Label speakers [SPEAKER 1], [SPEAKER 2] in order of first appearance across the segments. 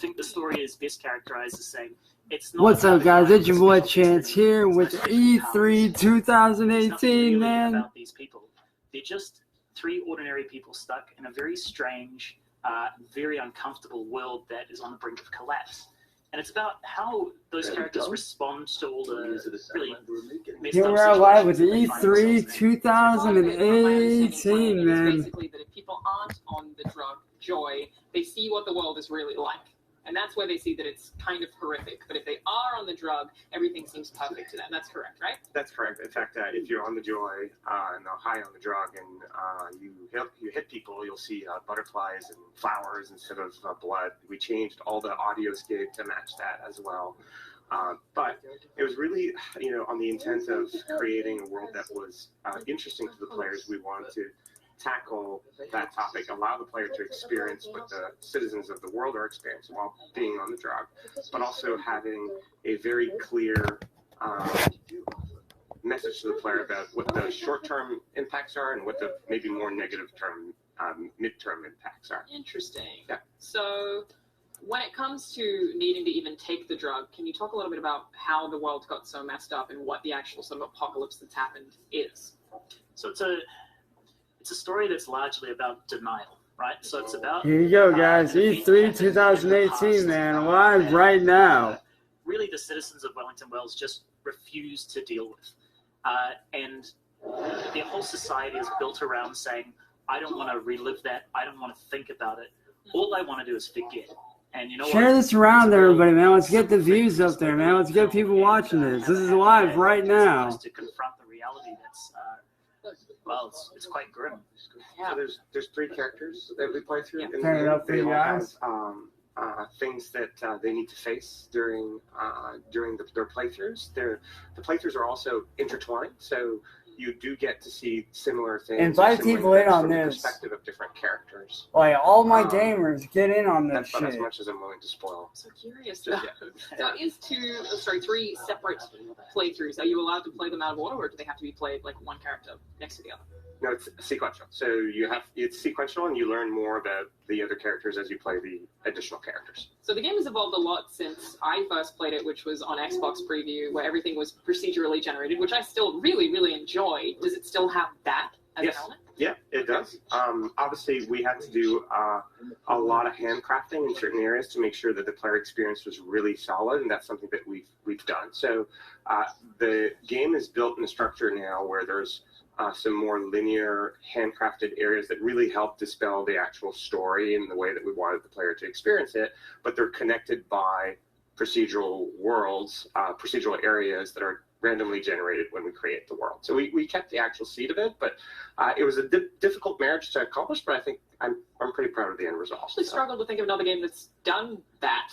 [SPEAKER 1] think the story is best characterized as saying it's not.
[SPEAKER 2] What's up, guys? It's your boy Chance here with E3 2018, man.
[SPEAKER 1] About these people, they're just three ordinary people stuck in a very strange, very uncomfortable world that is on the brink of collapse. And it's about how those characters respond to all the really messed
[SPEAKER 2] Here
[SPEAKER 1] up
[SPEAKER 2] we are live with
[SPEAKER 1] situations that they find
[SPEAKER 2] E3
[SPEAKER 1] themselves in.
[SPEAKER 2] 2018, man.
[SPEAKER 3] Basically, that if people aren't on the drug Joy, they see what the world is really like. And that's where they see that it's kind of horrific. But if they are on the drug, everything seems perfect to them. That's correct, right?
[SPEAKER 4] That's correct. In fact, if you're on the Joy and high on the drug and you hit people, you'll see butterflies and flowers instead of blood. We changed all the audioscape to match that as well. But it was really, on the intent of creating a world that was interesting to the players. We wanted to tackle that topic, allow the player to experience what the citizens of the world are experiencing while being on the drug, but also having a very clear message to the player about what the short-term impacts are and what the maybe more negative-term, mid-term impacts are.
[SPEAKER 3] Interesting.
[SPEAKER 4] Yeah.
[SPEAKER 3] So when it comes to needing to even take the drug, can you talk a little bit about how the world got so messed up and what the actual sort of apocalypse that's happened is?
[SPEAKER 1] So it's a story that's largely about denial, right? So it's about...
[SPEAKER 2] Here you go, guys. E3 2018, man. Live right now.
[SPEAKER 1] Really, the citizens of Wellington Wells just refuse to deal with. And their whole society is built around saying, I don't want to relive that. I don't want to think about it. All I want to do is forget. And you know
[SPEAKER 2] Share
[SPEAKER 1] what?
[SPEAKER 2] this around,
[SPEAKER 1] It's
[SPEAKER 2] everybody, man. Let's
[SPEAKER 1] simple
[SPEAKER 2] get the
[SPEAKER 1] thing,
[SPEAKER 2] views up there, man. Let's get people watching this. This is live right
[SPEAKER 1] It's
[SPEAKER 2] now.
[SPEAKER 1] supposed to confront the reality that's, well, it's quite grim.
[SPEAKER 3] Yeah.
[SPEAKER 4] So there's three characters that we play through.
[SPEAKER 3] Yeah.
[SPEAKER 4] And
[SPEAKER 2] Turn it up for
[SPEAKER 4] they
[SPEAKER 2] you
[SPEAKER 4] all
[SPEAKER 2] guys.
[SPEAKER 4] have things that they need to face during their playthroughs. The playthroughs are also intertwined, so you do get to see similar things.
[SPEAKER 2] Invite
[SPEAKER 4] similar
[SPEAKER 2] people in
[SPEAKER 4] events
[SPEAKER 2] on
[SPEAKER 4] from the
[SPEAKER 2] this.
[SPEAKER 4] perspective of different characters.
[SPEAKER 2] Like, all my gamers, get in on this
[SPEAKER 4] That's about as
[SPEAKER 2] shit.
[SPEAKER 4] much as I'm willing to spoil.
[SPEAKER 3] I'm so curious. So it is three separate playthroughs. Are you allowed to play them out of order, or do they have to be played like one character next to the other?
[SPEAKER 4] No, it's sequential. So it's sequential, and you learn more about the other characters as you play the additional characters.
[SPEAKER 3] So the game has evolved a lot since I first played it, which was on Xbox Preview, where everything was procedurally generated, which I still really, really enjoy. Does it still have that as an element?
[SPEAKER 4] Yeah, it does. Obviously, we had to do a lot of handcrafting in certain areas to make sure that the player experience was really solid, and that's something that we've done. So the game is built in a structure now where there's some more linear, handcrafted areas that really help dispel the actual story in the way that we wanted the player to experience it, but they're connected by procedural worlds, procedural areas that are randomly generated when we create the world. So we kept the actual seed of it, but it was a difficult marriage to accomplish, but I think I'm pretty proud of the end result.
[SPEAKER 3] I actually struggled to think of another game that's done that,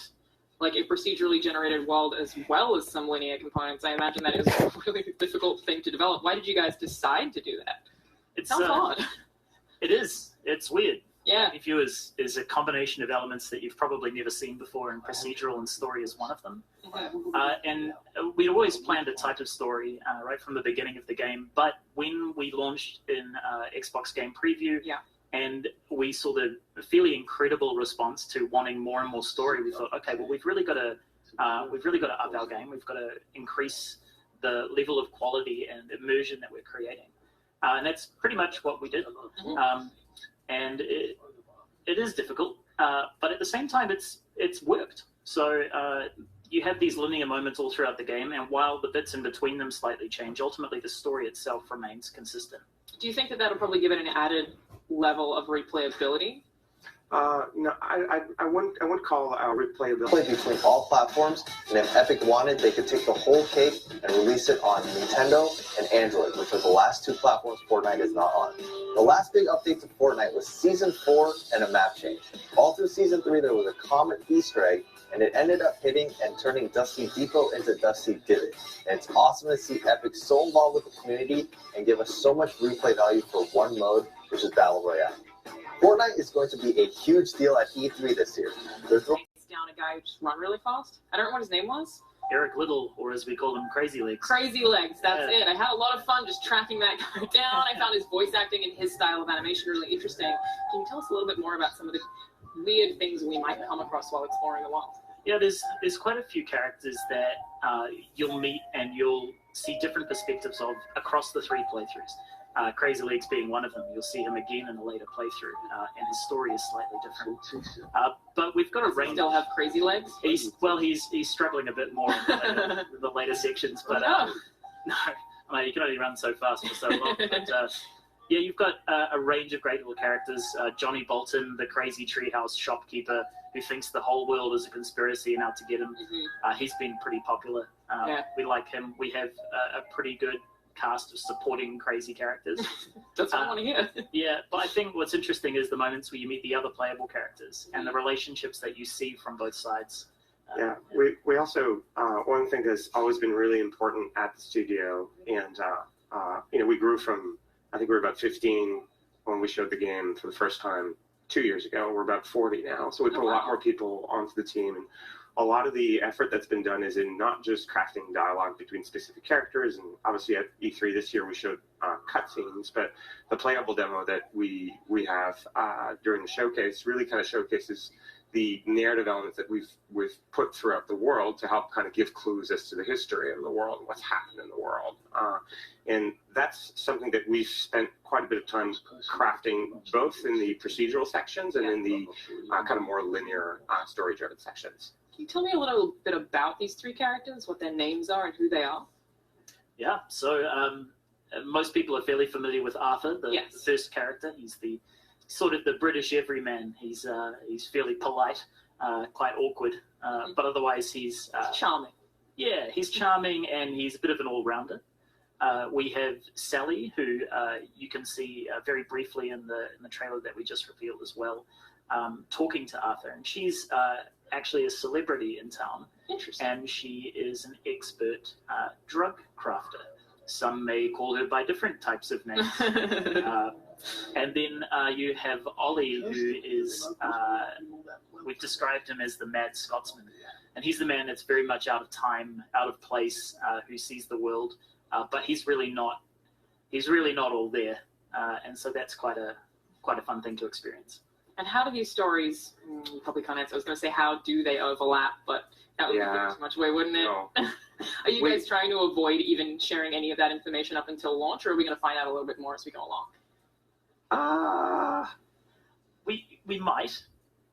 [SPEAKER 3] like a procedurally generated world as well as some linear components. I imagine that is a really difficult thing to develop. Why did you guys decide to do that? It sounds odd.
[SPEAKER 1] It is. It's weird.
[SPEAKER 3] Yeah.
[SPEAKER 1] If you is a combination of elements that you've probably never seen before, and procedural and story is one of them. And we'd always planned a type of story right from the beginning of the game. But when we launched in Xbox Game Preview, and we saw the fairly incredible response to wanting more and more story, we thought, okay, well, we've really got to up our game. We've got to increase the level of quality and immersion that we're creating, and that's pretty much what we did. And it is difficult, but at the same time, it's worked. So you have these linear moments all throughout the game, and while the bits in between them slightly change, ultimately the story itself remains consistent.
[SPEAKER 3] Do you think that that'll probably give it an added level of replayability?
[SPEAKER 4] No, I wouldn't call replayability.
[SPEAKER 5] Play between all platforms, and if Epic wanted, they could take the whole cake and release it on Nintendo and Android, which are the last two platforms Fortnite is not on. The last big update to Fortnite was Season 4 and a map change. All through Season 3, there was a common Easter egg, and it ended up hitting and turning Dusty Depot into Dusty Divot. And it's awesome to see Epic so involved with the community and give us so much replay value for one mode, which is Battle Royale. Fortnite is going to be a huge deal at E3 this year. There's
[SPEAKER 3] Down a guy who just run really fast. I don't know what his name was.
[SPEAKER 1] Eric Little, or as we call him, Crazy Legs.
[SPEAKER 3] Crazy Legs, that's it. I had a lot of fun just tracking that guy down. I found his voice acting and his style of animation really interesting. Can you tell us a little bit more about some of the weird things we might come across while exploring the world?
[SPEAKER 1] Yeah, there's quite a few characters that you'll meet and you'll see different perspectives of across the 3 playthroughs. Crazy Legs being one of them. You'll see him again in a later playthrough, and his story is slightly different. But we've got a range.
[SPEAKER 3] Still have Crazy Legs?
[SPEAKER 1] He's struggling a bit more in the later sections, but no, you can only run so fast for so long. But yeah, you've got a range of great little characters. Johnny Bolton, the crazy treehouse shopkeeper who thinks the whole world is a conspiracy and out to get him. He's been pretty popular. We like him. We have a pretty good cast of supporting crazy characters.
[SPEAKER 3] That's what I want to hear.
[SPEAKER 1] Yeah, but I think what's interesting is the moments where you meet the other playable characters and the relationships that you see from both sides.
[SPEAKER 4] Yeah, we also, one thing that's always been really important at the studio, and we grew from, I think we were about 15 when we showed the game for the first time 2 years ago. We're about 40 now, so we put a lot more people onto the team, and a lot of the effort that's been done is in not just crafting dialogue between specific characters, and obviously at E3 this year we showed cutscenes, but the playable demo that we have during the showcase really kind of showcases the narrative elements that we've put throughout the world to help kind of give clues as to the history of the world, what's happened in the world. And that's something that we've spent quite a bit of time crafting, both in the procedural sections and in the kind of more linear story-driven sections.
[SPEAKER 3] Can you tell me a little bit about these 3 characters, what their names are and who they are?
[SPEAKER 1] Yeah, so most people are fairly familiar with Arthur, the first character. He's the sort of the British everyman. He's fairly polite, quite awkward, but otherwise he's
[SPEAKER 3] charming.
[SPEAKER 1] Yeah, he's charming and he's a bit of an all-rounder. We have Sally, who you can see very briefly in the trailer that we just revealed as well, talking to Arthur, and she's actually a celebrity in town.
[SPEAKER 3] Interesting.
[SPEAKER 1] And she is an expert drug crafter. Some may call her by different types of names. And then you have Ollie, who is, we've described him as the Mad Scotsman. And he's the man that's very much out of time, out of place, who sees the world. But he's really not all there. And so that's quite a fun thing to experience.
[SPEAKER 3] And how do these stories, you probably can't answer, I was going to say how do they overlap, but that would be giving too much away, wouldn't it?
[SPEAKER 4] No.
[SPEAKER 3] Are you guys trying to avoid even sharing any of that information up until launch, or are we going to find out a little bit more as we go along?
[SPEAKER 1] We might.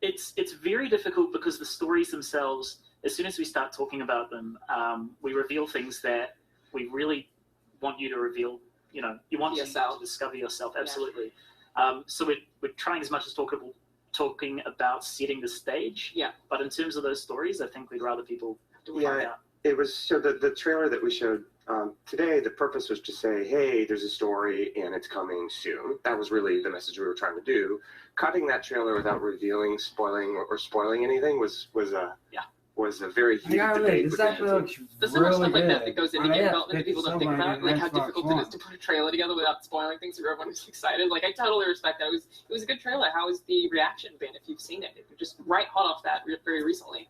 [SPEAKER 1] It's very difficult because the stories themselves, as soon as we start talking about them, we reveal things that we really want you to reveal. You want you to discover yourself, absolutely. So we're trying as much as talking about setting the stage. Yeah. But in terms of those stories, I think we'd rather people find out.
[SPEAKER 4] It was so the trailer that we showed today. The purpose was to say, hey, there's a story and it's coming soon. That was really the message we were trying to do. Cutting that trailer without revealing, spoiling anything was a very heated debate.
[SPEAKER 2] There's so
[SPEAKER 3] much stuff like that goes into game development that people don't think about, like how difficult it is to put a trailer together without spoiling things so everyone is excited. Like, I totally respect that. It was a good trailer. How has the reaction been if you've seen it? If you're just right hot off that very recently.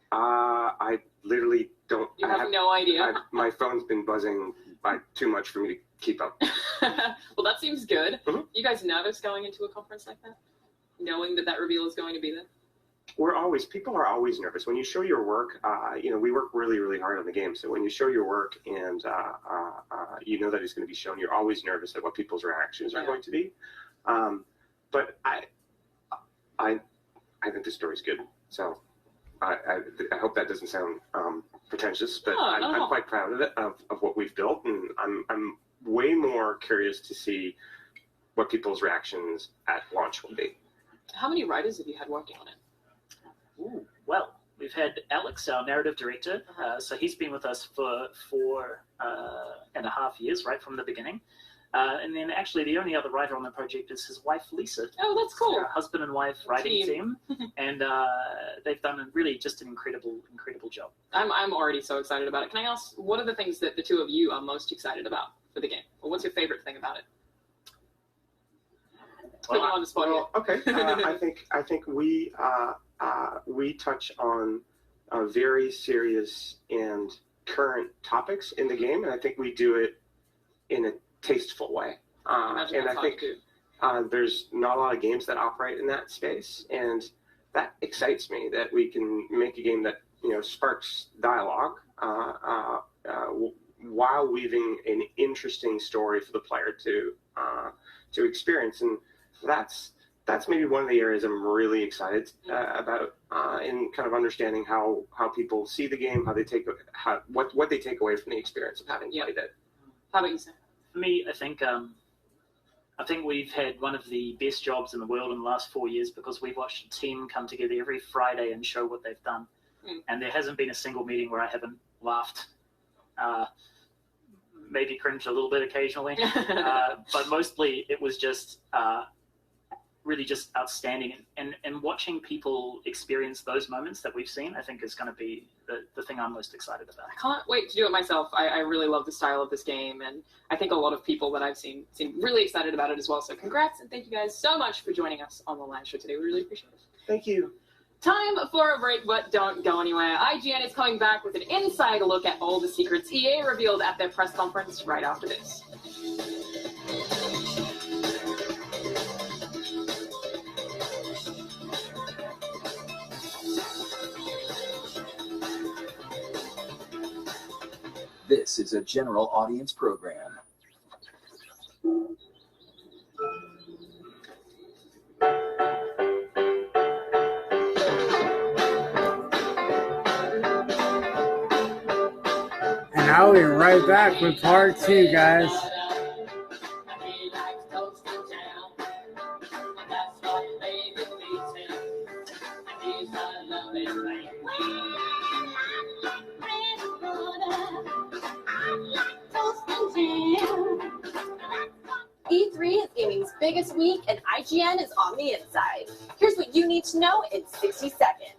[SPEAKER 4] I literally don't.
[SPEAKER 3] You have no idea.
[SPEAKER 4] My phone's been buzzing by too much for me to keep up.
[SPEAKER 3] Well, that seems good.
[SPEAKER 4] Mm-hmm.
[SPEAKER 3] You guys nervous going into a conference like that? Knowing that reveal is going to be there?
[SPEAKER 4] People are always nervous. When you show your work, we work really, really hard on the game. So when you show your work and you know that it's going to be shown, you're always nervous at what people's reactions are going to be. But I think the story's good. So I hope that doesn't sound pretentious, but I'm quite proud of it, of what we've built, and I'm way more curious to see what people's reactions at launch will be.
[SPEAKER 3] How many writers have you had working on it?
[SPEAKER 1] Ooh, well, we've had Alex, our narrative director. So he's been with us for 4.5 years, right from the beginning. And then actually the only other writer on the project is his wife, Lisa.
[SPEAKER 3] Oh, that's cool.
[SPEAKER 1] Our husband and wife writing team. And they've done really just an incredible job. I'm already so excited about it. Can I ask, what are the things that the two of you are most excited about for the game? Or what's your favorite thing about it? Put you on the spot.
[SPEAKER 4] Well, okay. I think we touch on very serious and current topics in the game, and I think we do it in a tasteful way. And I think there's not a lot of games that operate in that space, and that excites me, that we can make a game that sparks dialogue while weaving an interesting story for the player to experience. And that's maybe one of the areas I'm really excited about in kind of understanding how people see the game, what they take away from the experience of having played it.
[SPEAKER 3] How about you, Sam?
[SPEAKER 1] For me, I think we've had one of the best jobs in the world in the last 4 years, because we've watched a team come together every Friday and show what they've done. And there hasn't been a single meeting where I haven't laughed, maybe cringed a little bit occasionally, but mostly it was just really just outstanding. And watching people experience those moments that we've seen, I think is going to be the thing I'm most excited about.
[SPEAKER 3] I can't wait to do it myself. I really love the style of this game, and I think a lot of people that I've seen seem really excited about it as well. So congrats, and thank you guys so much for joining us on the live show today. We really appreciate it.
[SPEAKER 4] Thank you.
[SPEAKER 3] Time for a break, but don't go anywhere. IGN is coming back with an inside look at all the secrets EA revealed at their press conference right after this.
[SPEAKER 6] This is a general audience program.
[SPEAKER 2] And I'll be right back with part 2, guys.
[SPEAKER 7] E3 is gaming's biggest week, and IGN is on the inside. Here's what you need to know in 60 seconds.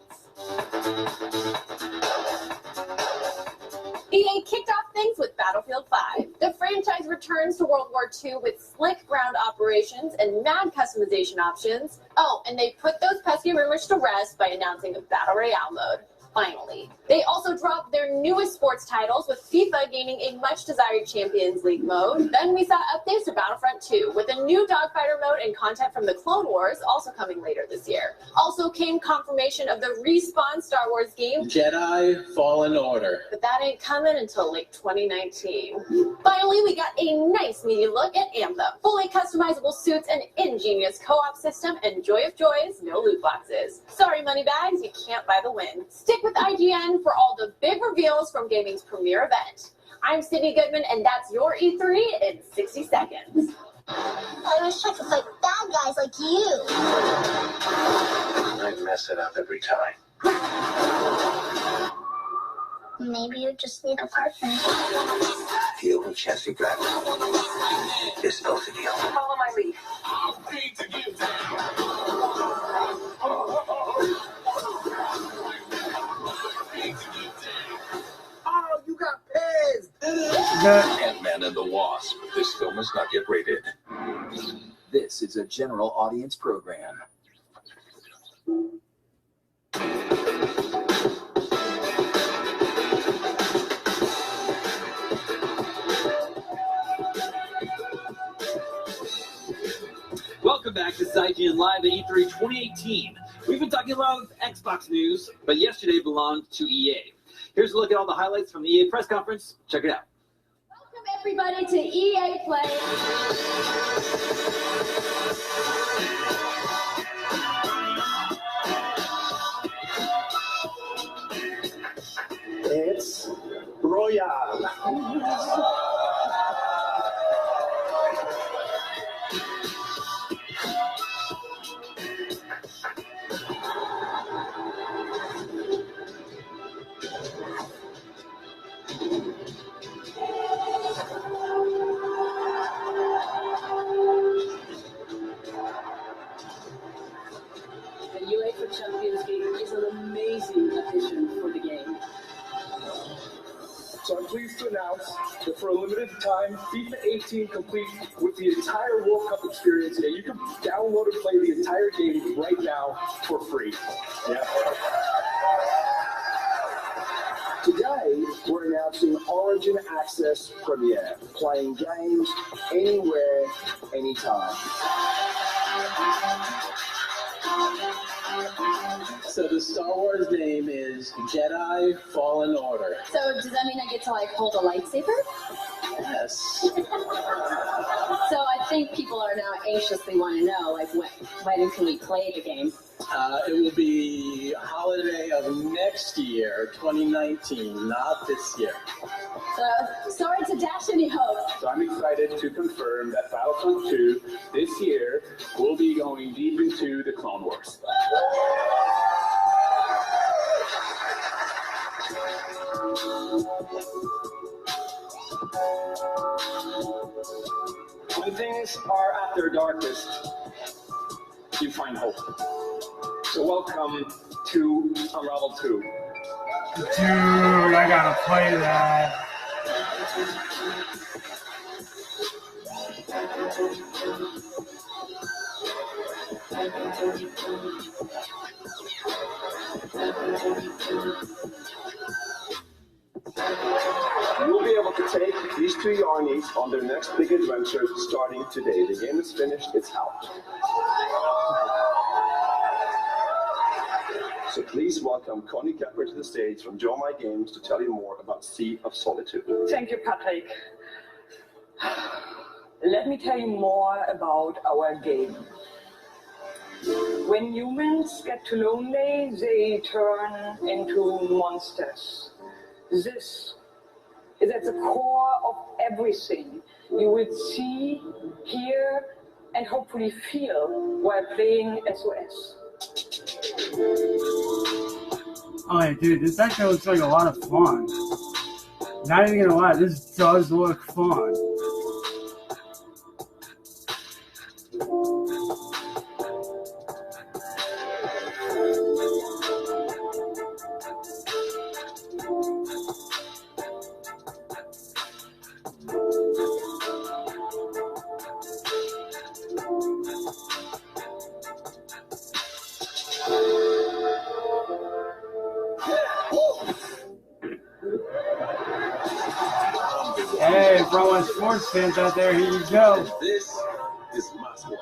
[SPEAKER 7] EA kicked off things with Battlefield 5. The franchise returns to World War II with slick ground operations and mad customization options. Oh, and they put those pesky rumors to rest by announcing a Battle Royale mode. Finally. They also dropped their newest sports titles, with FIFA gaining a much-desired Champions League mode. Then we saw updates to Battlefront 2, with a new dogfighter mode and content from the Clone Wars also coming later this year. Also came confirmation of the Respawn Star Wars game,
[SPEAKER 8] Jedi Fallen Order.
[SPEAKER 7] but that ain't coming until late 2019. Finally, we got a nice media look at Anthem. Fully customizable suits, an ingenious co-op system, and joy of joys, no loot boxes. Sorry, moneybags, you can't buy the win. Stick with IGN for all the big reveals from gaming's premier event. I'm Sydney Goodman, and that's your E3 in 60 seconds.
[SPEAKER 9] I wish I could fight bad guys like you.
[SPEAKER 8] I mess it up every time.
[SPEAKER 9] Maybe you just need a partner.
[SPEAKER 8] The only chance we got is both of you.
[SPEAKER 7] Follow my lead.
[SPEAKER 8] Oh, you got pissed!
[SPEAKER 6] Ant-Man and the Wasp. This film is not yet rated. This is a general audience program.
[SPEAKER 10] Welcome back to IGN Live at E3 2018. We've been talking a lot of Xbox news, but yesterday belonged to EA. Here's a look at all the highlights from the EA press conference. Check it out.
[SPEAKER 7] Welcome everybody to EA Play.
[SPEAKER 8] It's Royale.
[SPEAKER 11] The UEFA Champions League is an amazing addition for the game.
[SPEAKER 12] So I'm pleased to announce that for a limited time, FIFA 18 complete with the entire World Cup experience, and you can download and play the entire game right now for free. Yeah. Today, we're announcing Origin Access Premiere, playing games anywhere, anytime.
[SPEAKER 13] So the Star Wars name is Jedi Fallen Order.
[SPEAKER 7] So does that mean I get to like hold a lightsaber?
[SPEAKER 13] Yes.
[SPEAKER 7] So I think people are now anxiously want to know, like, when can we play the game?
[SPEAKER 13] It will be holiday of next year, 2019, not this year.
[SPEAKER 7] Sorry to dash any hope.
[SPEAKER 12] So I'm excited to confirm that Battlefront 2 this year will be going deep into the Clone Wars. When things are at their darkest, you find hope. So welcome to Unravel 2.
[SPEAKER 2] Dude, I gotta play that.
[SPEAKER 12] You'll be able to take these two Yarnies on their next big adventure starting today. The game is finished, it's out. So please welcome Connie Kepper to the stage from Joe My Games to tell you more about Sea of Solitude.
[SPEAKER 14] Thank you, Patrick. Let me tell you more about our game. When humans get too lonely, they turn into monsters. This is at the core of everything you will see, hear, and hopefully feel while playing SOS.
[SPEAKER 2] Oh, dude, this actually looks like a lot of fun. Not even gonna lie, this does look fun. Hey, for all my sports fans out there, here you go.
[SPEAKER 12] This is my squad.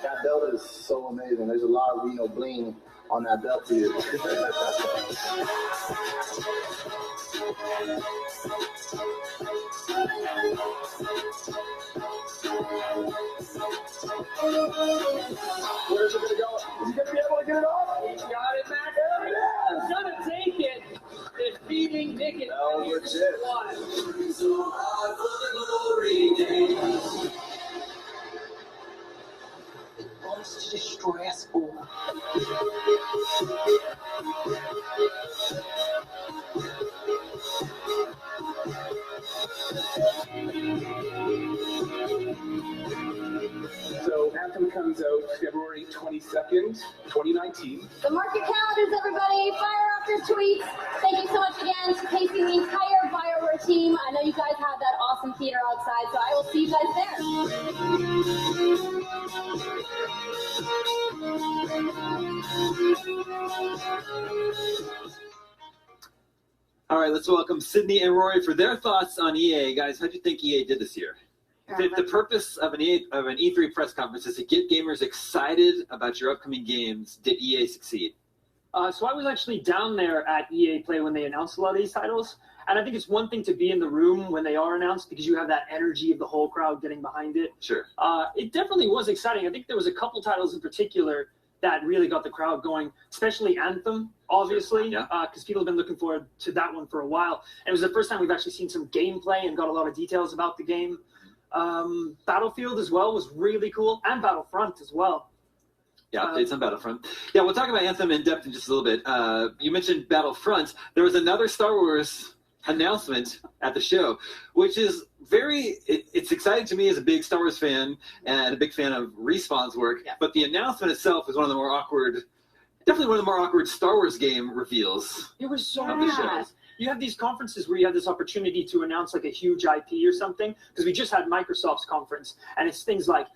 [SPEAKER 5] That belt is so amazing. There's a lot of Reno bling on that belt for you.
[SPEAKER 12] Where's it gonna go? Is he gonna be able to get it off?
[SPEAKER 11] Got it back up. He's gonna take it. Defeating Nick and
[SPEAKER 8] Oh, this is just stressful.
[SPEAKER 12] So Anthem comes out February 22nd, 2019.
[SPEAKER 7] So mark your calendars, everybody. Fire off your tweets. Thank you so much again to Casey and the entire BioWare team. I know you guys have that awesome theater outside, so I will see you guys there.
[SPEAKER 10] All right, let's welcome Sydney and Rory for their thoughts on EA. Guys, how do you think EA did this year? The purpose of an E3 press conference is to get gamers excited about your upcoming games. Did EA succeed?
[SPEAKER 1] So I was actually down there at EA Play when they announced a lot of these titles. And I think it's one thing to be in the room when they are announced because you have that energy of the whole crowd getting behind it.
[SPEAKER 10] Sure.
[SPEAKER 1] It definitely was exciting. I think there was a couple titles in particular that really got the crowd going, especially Anthem, obviously, because people have been looking forward to that one for a while. And it was the first time we've actually seen some gameplay and got a lot of details about the game. Battlefield as well was really cool, and Battlefront as well.
[SPEAKER 10] Yeah, updates on Battlefront. Yeah, we'll talk about Anthem in depth in just a little bit. You mentioned Battlefront. There was another Star Wars announcement at the show, which is it's exciting to me as a big Star Wars fan and a big fan of Respawn's work, but the announcement itself is one of the more awkward, definitely one of the more awkward Star Wars game reveals.
[SPEAKER 1] It was so
[SPEAKER 10] of the show.
[SPEAKER 1] You have these conferences where you have this opportunity to announce like a huge IP or something, because we just had Microsoft's conference, and it's things like,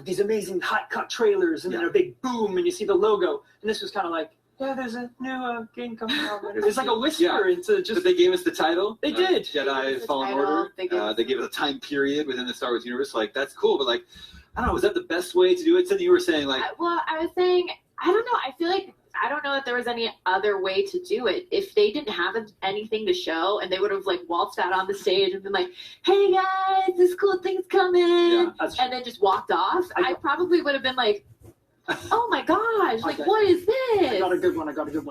[SPEAKER 1] these amazing hot cut trailers, and then a big boom, and you see the logo, and this was kind of like, yeah, there's a new game coming out. It's like a whisper into just.
[SPEAKER 10] But they gave us the title.
[SPEAKER 1] They did.
[SPEAKER 10] Jedi Fallen Order. They gave us a time period within the Star Wars universe. Like, that's cool, but like, I don't know. Was that the best way to do it? Something you were saying, like.
[SPEAKER 7] I was saying, I don't know. I feel like I don't know that there was any other way to do it. If they didn't have anything to show, and they would have like waltzed out on the stage and been like, "Hey guys, this cool thing's coming," and then just walked off, I probably would have been like, "Oh my gosh, like what is this?"
[SPEAKER 1] I got a good one.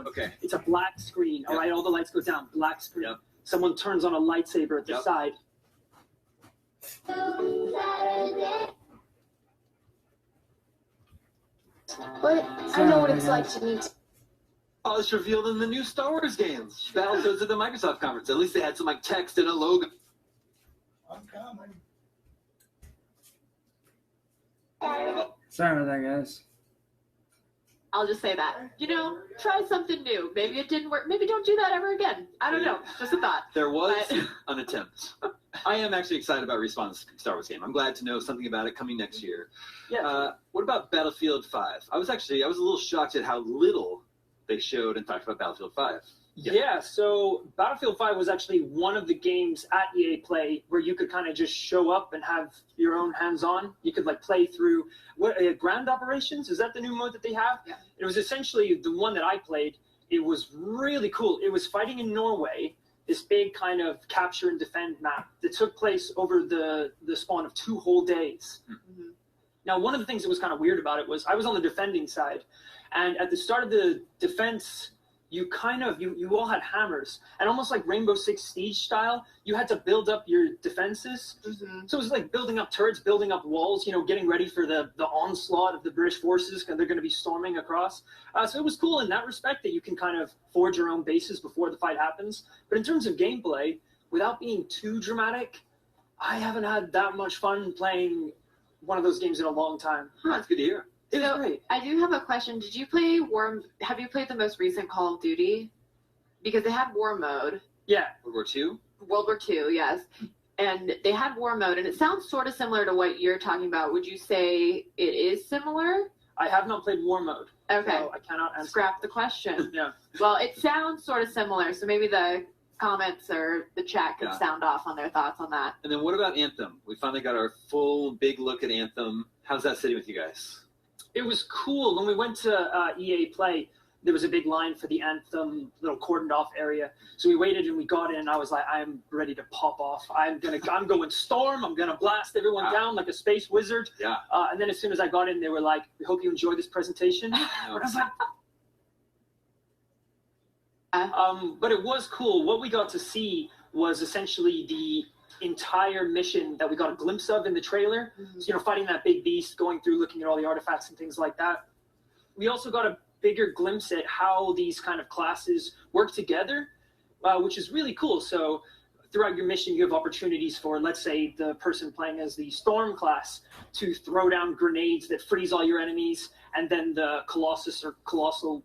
[SPEAKER 10] Okay.
[SPEAKER 1] It's a black screen. All right, all the lights go down. Black screen.
[SPEAKER 10] Yep.
[SPEAKER 1] Someone turns on a lightsaber at the side.
[SPEAKER 9] But I know what it's like to need to.
[SPEAKER 10] Oh, it's revealed in the new Star Wars games. Battletoads at the Microsoft conference. At least they had some like text and a logo.
[SPEAKER 2] I'm coming. Sorry about that, guys.
[SPEAKER 7] I'll just say that. Try something new. Maybe it didn't work. Maybe don't do that ever again. I don't know. Just a thought.
[SPEAKER 10] There was an attempt. I am actually excited about Respawn's Star Wars game. I'm glad to know something about it coming next year.
[SPEAKER 1] Yeah.
[SPEAKER 10] What about Battlefield 5? I was a little shocked at how little they showed and talked about Battlefield 5.
[SPEAKER 1] Yeah, so Battlefield 5 was actually one of the games at EA Play where you could kind of just show up and have your own hands-on. You could like play through ground operations. Is that the new mode that they have?
[SPEAKER 7] Yeah.
[SPEAKER 1] It was essentially the one that I played. It was really cool. It was fighting in Norway, this big kind of capture and defend map that took place over the spawn of 2 whole days.
[SPEAKER 7] Mm-hmm.
[SPEAKER 1] Now, one of the things that was kind of weird about it was I was on the defending side, and at the start of the defense, you all had hammers, and almost like Rainbow Six Siege style, you had to build up your defenses.
[SPEAKER 7] Mm-hmm.
[SPEAKER 1] So it was like building up turrets, building up walls, getting ready for the onslaught of the British forces, because they're going to be storming across. So it was cool in that respect that you can kind of forge your own bases before the fight happens. But in terms of gameplay, without being too dramatic, I haven't had that much fun playing one of those games in a long time.
[SPEAKER 10] That's good to hear.
[SPEAKER 1] It's great.
[SPEAKER 7] I do have a question. Did you play have you played the most recent Call of Duty? Because they had War Mode.
[SPEAKER 1] Yeah.
[SPEAKER 10] World War II?
[SPEAKER 7] World War II, yes. And they had War Mode, and it sounds sort of similar to what you're talking about. Would you say it is similar?
[SPEAKER 1] I have not played War Mode.
[SPEAKER 7] Okay.
[SPEAKER 1] So I cannot answer.
[SPEAKER 7] Scrap the question.
[SPEAKER 1] Yeah.
[SPEAKER 7] Well, it sounds sort of similar, so maybe the comments or the chat could sound off on their thoughts on that.
[SPEAKER 10] And then what about Anthem? We finally got our full big look at Anthem. How's that sitting with you guys?
[SPEAKER 1] It was cool. When we went to EA Play, there was a big line for the Anthem little cordoned off area. So we waited and we got in, and I was like, I'm ready to pop off. I'm going storm. I'm going to blast everyone down like a space wizard.
[SPEAKER 10] Yeah.
[SPEAKER 1] And then as soon as I got in, they were like, we hope you enjoy this presentation. And I was like, but it was cool. What we got to see was essentially the entire mission that we got a glimpse of in the trailer.
[SPEAKER 7] Mm-hmm.
[SPEAKER 1] So, fighting that big beast, going through, looking at all the artifacts and things like that. We also got a bigger glimpse at how these kind of classes work together, which is really cool. So throughout your mission, you have opportunities for, let's say, the person playing as the Storm class to throw down grenades that freeze all your enemies, and then the Colossus or Colossal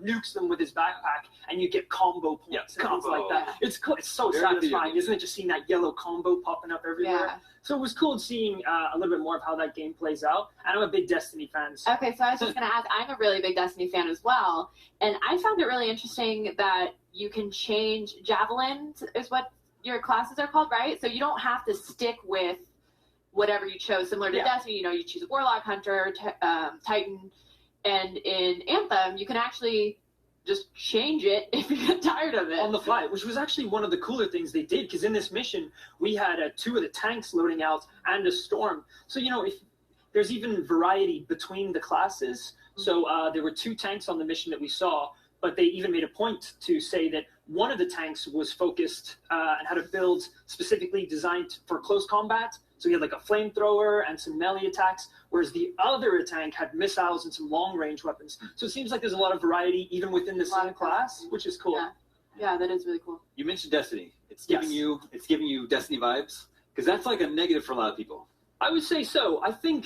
[SPEAKER 1] nukes them with his backpack, and you get combo points and things like that. It's cool. It's so satisfying, isn't it? Just seeing that yellow combo popping up everywhere.
[SPEAKER 7] Yeah.
[SPEAKER 1] So it was cool seeing a little bit more of how that game plays out. And I'm a big Destiny fan. So.
[SPEAKER 7] Okay, so I was just going to ask, I'm a really big Destiny fan as well, and I found it really interesting that you can change javelins, is what your classes are called, right? So you don't have to stick with whatever you chose. Similar to Destiny, you choose a Warlock, Hunter, Titan, and in Anthem, you can actually just change it if you get tired of it.
[SPEAKER 1] On the fly, which was actually one of the cooler things they did, because in this mission, we had 2 of the tanks loading out and a Storm. So, if there's even variety between the classes. So there were 2 tanks on the mission that we saw, but they even made a point to say that one of the tanks was focused and had a build specifically designed for close combat. So he had like a flamethrower and some melee attacks, whereas the other tank had missiles and some long-range weapons. So it seems like there's a lot of variety even within the same class, which is cool.
[SPEAKER 7] Yeah, that is really cool.
[SPEAKER 10] You mentioned Destiny. It's giving you Destiny vibes, because that's like a negative for a lot of people.
[SPEAKER 1] I would say so. I think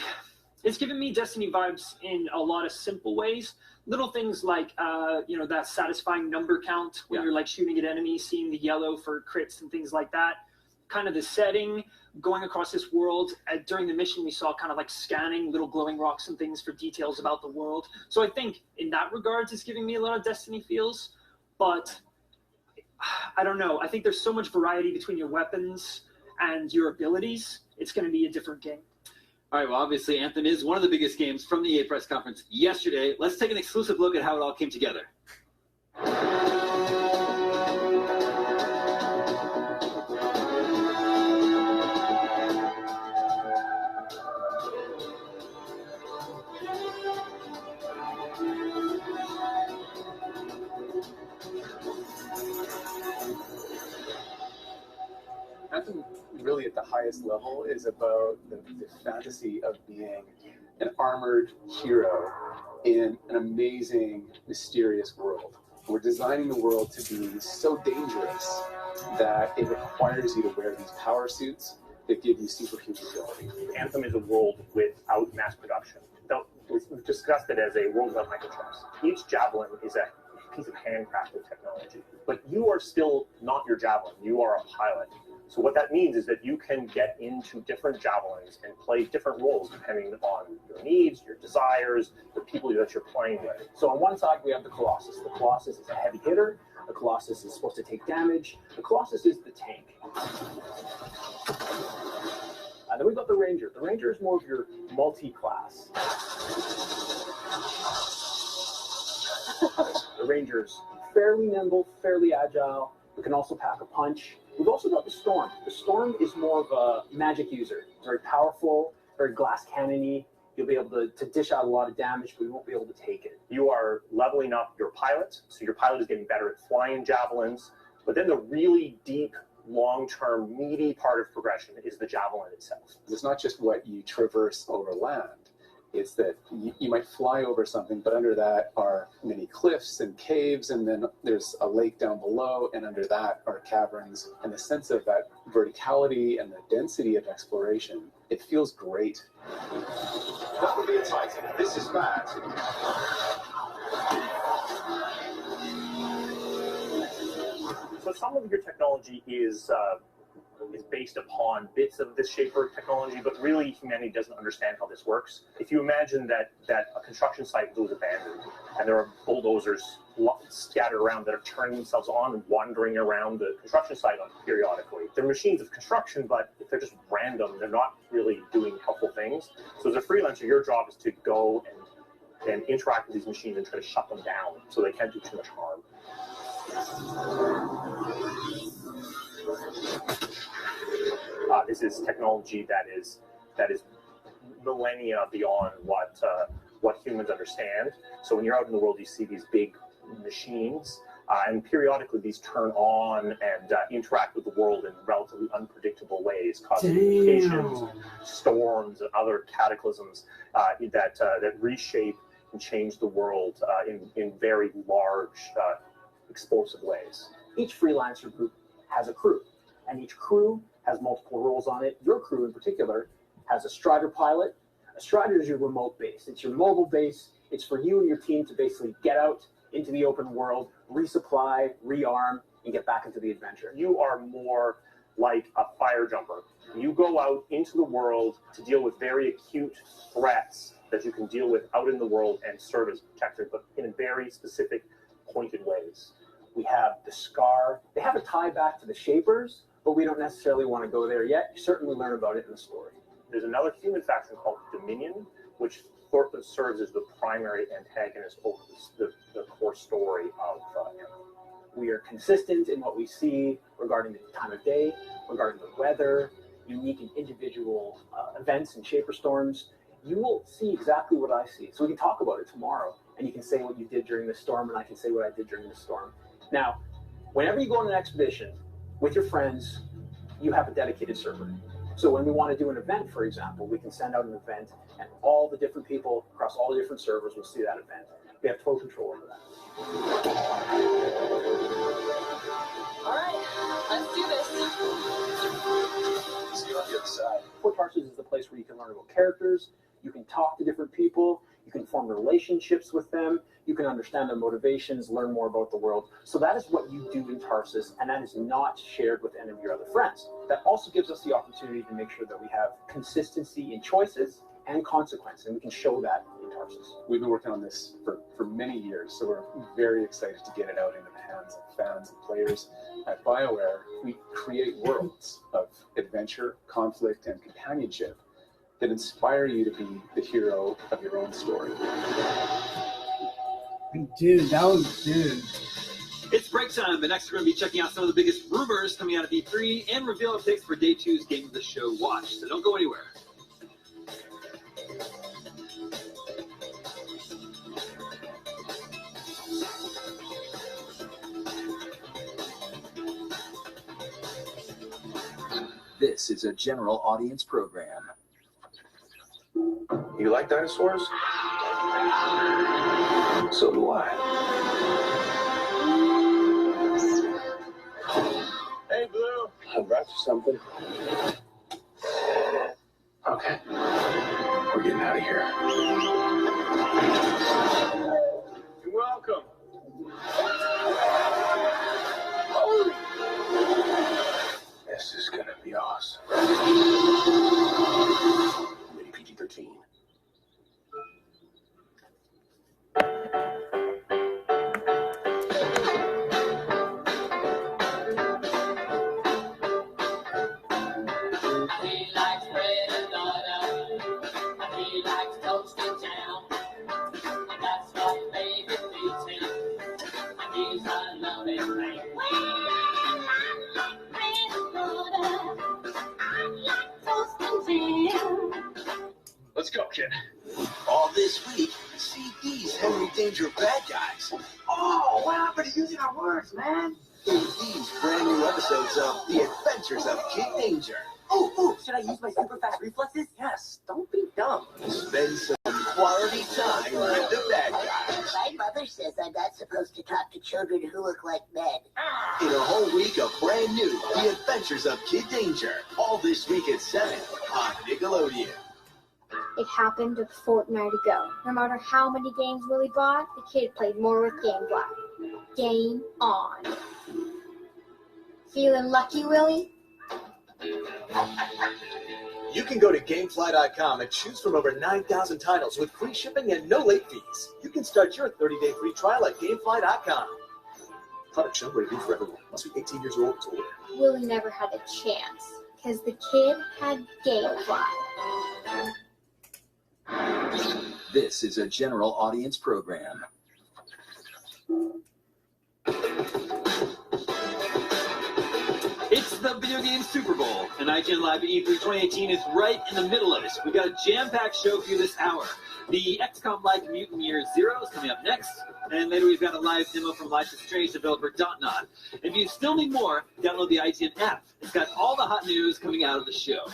[SPEAKER 1] it's given me Destiny vibes in a lot of simple ways. Little things like, that satisfying number count when you're like shooting at enemies, seeing the yellow for crits and things like that.
[SPEAKER 15] kind of the setting, going across this world. During the mission, we saw kind of like scanning little glowing rocks and things for details about the world. So I think in that regards, it's giving me a lot of Destiny feels. But I don't know. I think there's so much variety between your weapons and your abilities. It's going to be a different game.
[SPEAKER 10] All right, well, obviously, Anthem is one of the biggest games from the EA press conference yesterday. Let's take an exclusive look at how it all came together.
[SPEAKER 16] Anthem, really at the highest level, is about the fantasy of being an armored hero in an amazing, mysterious world. We're designing the world to be so dangerous that it requires you to wear these power suits that give you superhuman ability.
[SPEAKER 17] Anthem is a world without mass production. We've discussed it as a world without microchips. Each javelin is a piece of handcrafted technology, but you are still not your javelin. You are a pilot. So what that means is that you can get into different javelins and play different roles depending on your needs, your desires, the people that you're playing with.
[SPEAKER 18] So on one side, we have the Colossus. The Colossus is a heavy hitter. The Colossus is supposed to take damage. The Colossus is the tank. And then we've got the Ranger. The Ranger is more of your multi-class. The Ranger's fairly nimble, fairly agile. We can also pack a punch. We've also got the Storm. The Storm is more of a magic user. Very powerful, very glass cannon-y. You'll be able to dish out a lot of damage, but you won't be able to take it.
[SPEAKER 17] You are leveling up your pilot, so your pilot is getting better at flying javelins. But then the really deep, long-term, meaty part of progression is the javelin itself.
[SPEAKER 16] It's not just what you traverse over land. It's that you might fly over something, but under that are many cliffs and caves, and then there's a lake down below, and under that are caverns. And the sense of that verticality and the density of exploration, it feels great.
[SPEAKER 8] That would be a Titan. This is Matt.
[SPEAKER 17] So some of your technology is based upon bits of this shaper technology, but really humanity doesn't understand how this works. If you imagine that a construction site goes abandoned and there are bulldozers scattered around that are turning themselves on and wandering around the construction site periodically. They're machines of construction, but if they're just random, they're not really doing helpful things. So as a freelancer, your job is to go and interact with these machines and try to shut them down so they can't do too much harm. This is technology that is millennia beyond what humans understand. So when you're out in the world, you see these big machines, and periodically these turn on and interact with the world in relatively unpredictable ways, causing mutations, storms, and other cataclysms that reshape and change the world in very large, explosive ways.
[SPEAKER 18] Each freelancer group has a crew, and each crew has multiple roles on it. Your crew in particular has a Strider pilot. A Strider is your remote base. It's your mobile base. It's for you and your team to basically get out into the open world, resupply, rearm, and get back into the adventure.
[SPEAKER 17] You are more like a fire jumper. You go out into the world to deal with very acute threats that you can deal with out in the world and serve as a protector, but in very specific, pointed ways.
[SPEAKER 18] We have the Scar. They have a tie back to the Shapers, but we don't necessarily want to go there yet. You certainly learn about it in the story.
[SPEAKER 17] There's another human faction called Dominion, which serves as the primary antagonist over the core story of Anthem.
[SPEAKER 18] We are consistent in what we see regarding the time of day, regarding the weather, unique and individual events and shaper storms. You will see exactly what I see. So we can talk about it tomorrow, and you can say what you did during the storm, and I can say what I did during the storm. Now, whenever you go on an expedition with your friends, you have a dedicated server. So when we want to do an event, for example, we can send out an event, and all the different people across all the different servers will see that event. We have total control over that.
[SPEAKER 3] All right, let's do this.
[SPEAKER 8] See you on the other side.
[SPEAKER 18] Fort Tarsus is the place where you can learn about characters, you can talk to different people, You can form relationships with them. You can understand their motivations, learn more about the world. So that is what you do in Tarsus, and that is not shared with any of your other friends. That also gives us the opportunity to make sure that we have consistency in choices and consequence, and we can show that in Tarsus.
[SPEAKER 16] We've been working on this for many years, so we're very excited to get it out into the hands of fans and players. At BioWare, we create worlds of adventure, conflict, and companionship that inspire you to be the hero of your own story.
[SPEAKER 2] Dude, that was good.
[SPEAKER 10] It's break time, but next we're going to be checking out some of the biggest rumors coming out of E3 and reveal our picks for Day 2's Game of the Show watch, so don't go anywhere.
[SPEAKER 6] This is a general audience program.
[SPEAKER 8] You like dinosaurs? So do I. Hey, Blue. I brought you something. Okay. We're getting out of here.
[SPEAKER 12] You're welcome.
[SPEAKER 8] This is gonna be awesome. Rated PG-13.
[SPEAKER 11] He likes bread and butter. He likes toast and jam. And that's what baby feeds him. And he's a loving man.
[SPEAKER 12] Let's go, kid.
[SPEAKER 8] All this week, see these Henry Danger bad guys. Oh, what happened to using our words, man? In these brand new episodes of The Adventures of Kid Danger.
[SPEAKER 19] Oh, should I use my super fast reflexes? Yes, don't be dumb.
[SPEAKER 8] Spend some quality time with the bad guys.
[SPEAKER 9] My mother says I'm not supposed to talk to children who look like men.
[SPEAKER 8] In a whole week of brand new The Adventures of Kid Danger. All this week at 7 on Nickelodeon.
[SPEAKER 20] It happened a fortnight ago. No matter how many games Willie bought, the kid played more with GameFly. Game on. Feeling lucky, Willie?
[SPEAKER 21] You can go to Gamefly.com and choose from over 9,000 titles with free shipping and no late fees. You can start your 30-day free trial at Gamefly.com. Product show rated for everyone. Must be 18 years old or older.
[SPEAKER 20] Willie never had a chance, because the kid had GameFly.
[SPEAKER 6] This is a general audience program.
[SPEAKER 10] It's the Video Game Super Bowl, and IGN Live E3 2018 is right in the middle of it. We got a jam-packed show for you this hour. The XCOM-like Mutant Year Zero is coming up next, and later we've got a live demo from Life is Strange developer Dontnod. If you still need more, download the IGN app. It's got all the hot news coming out of the show.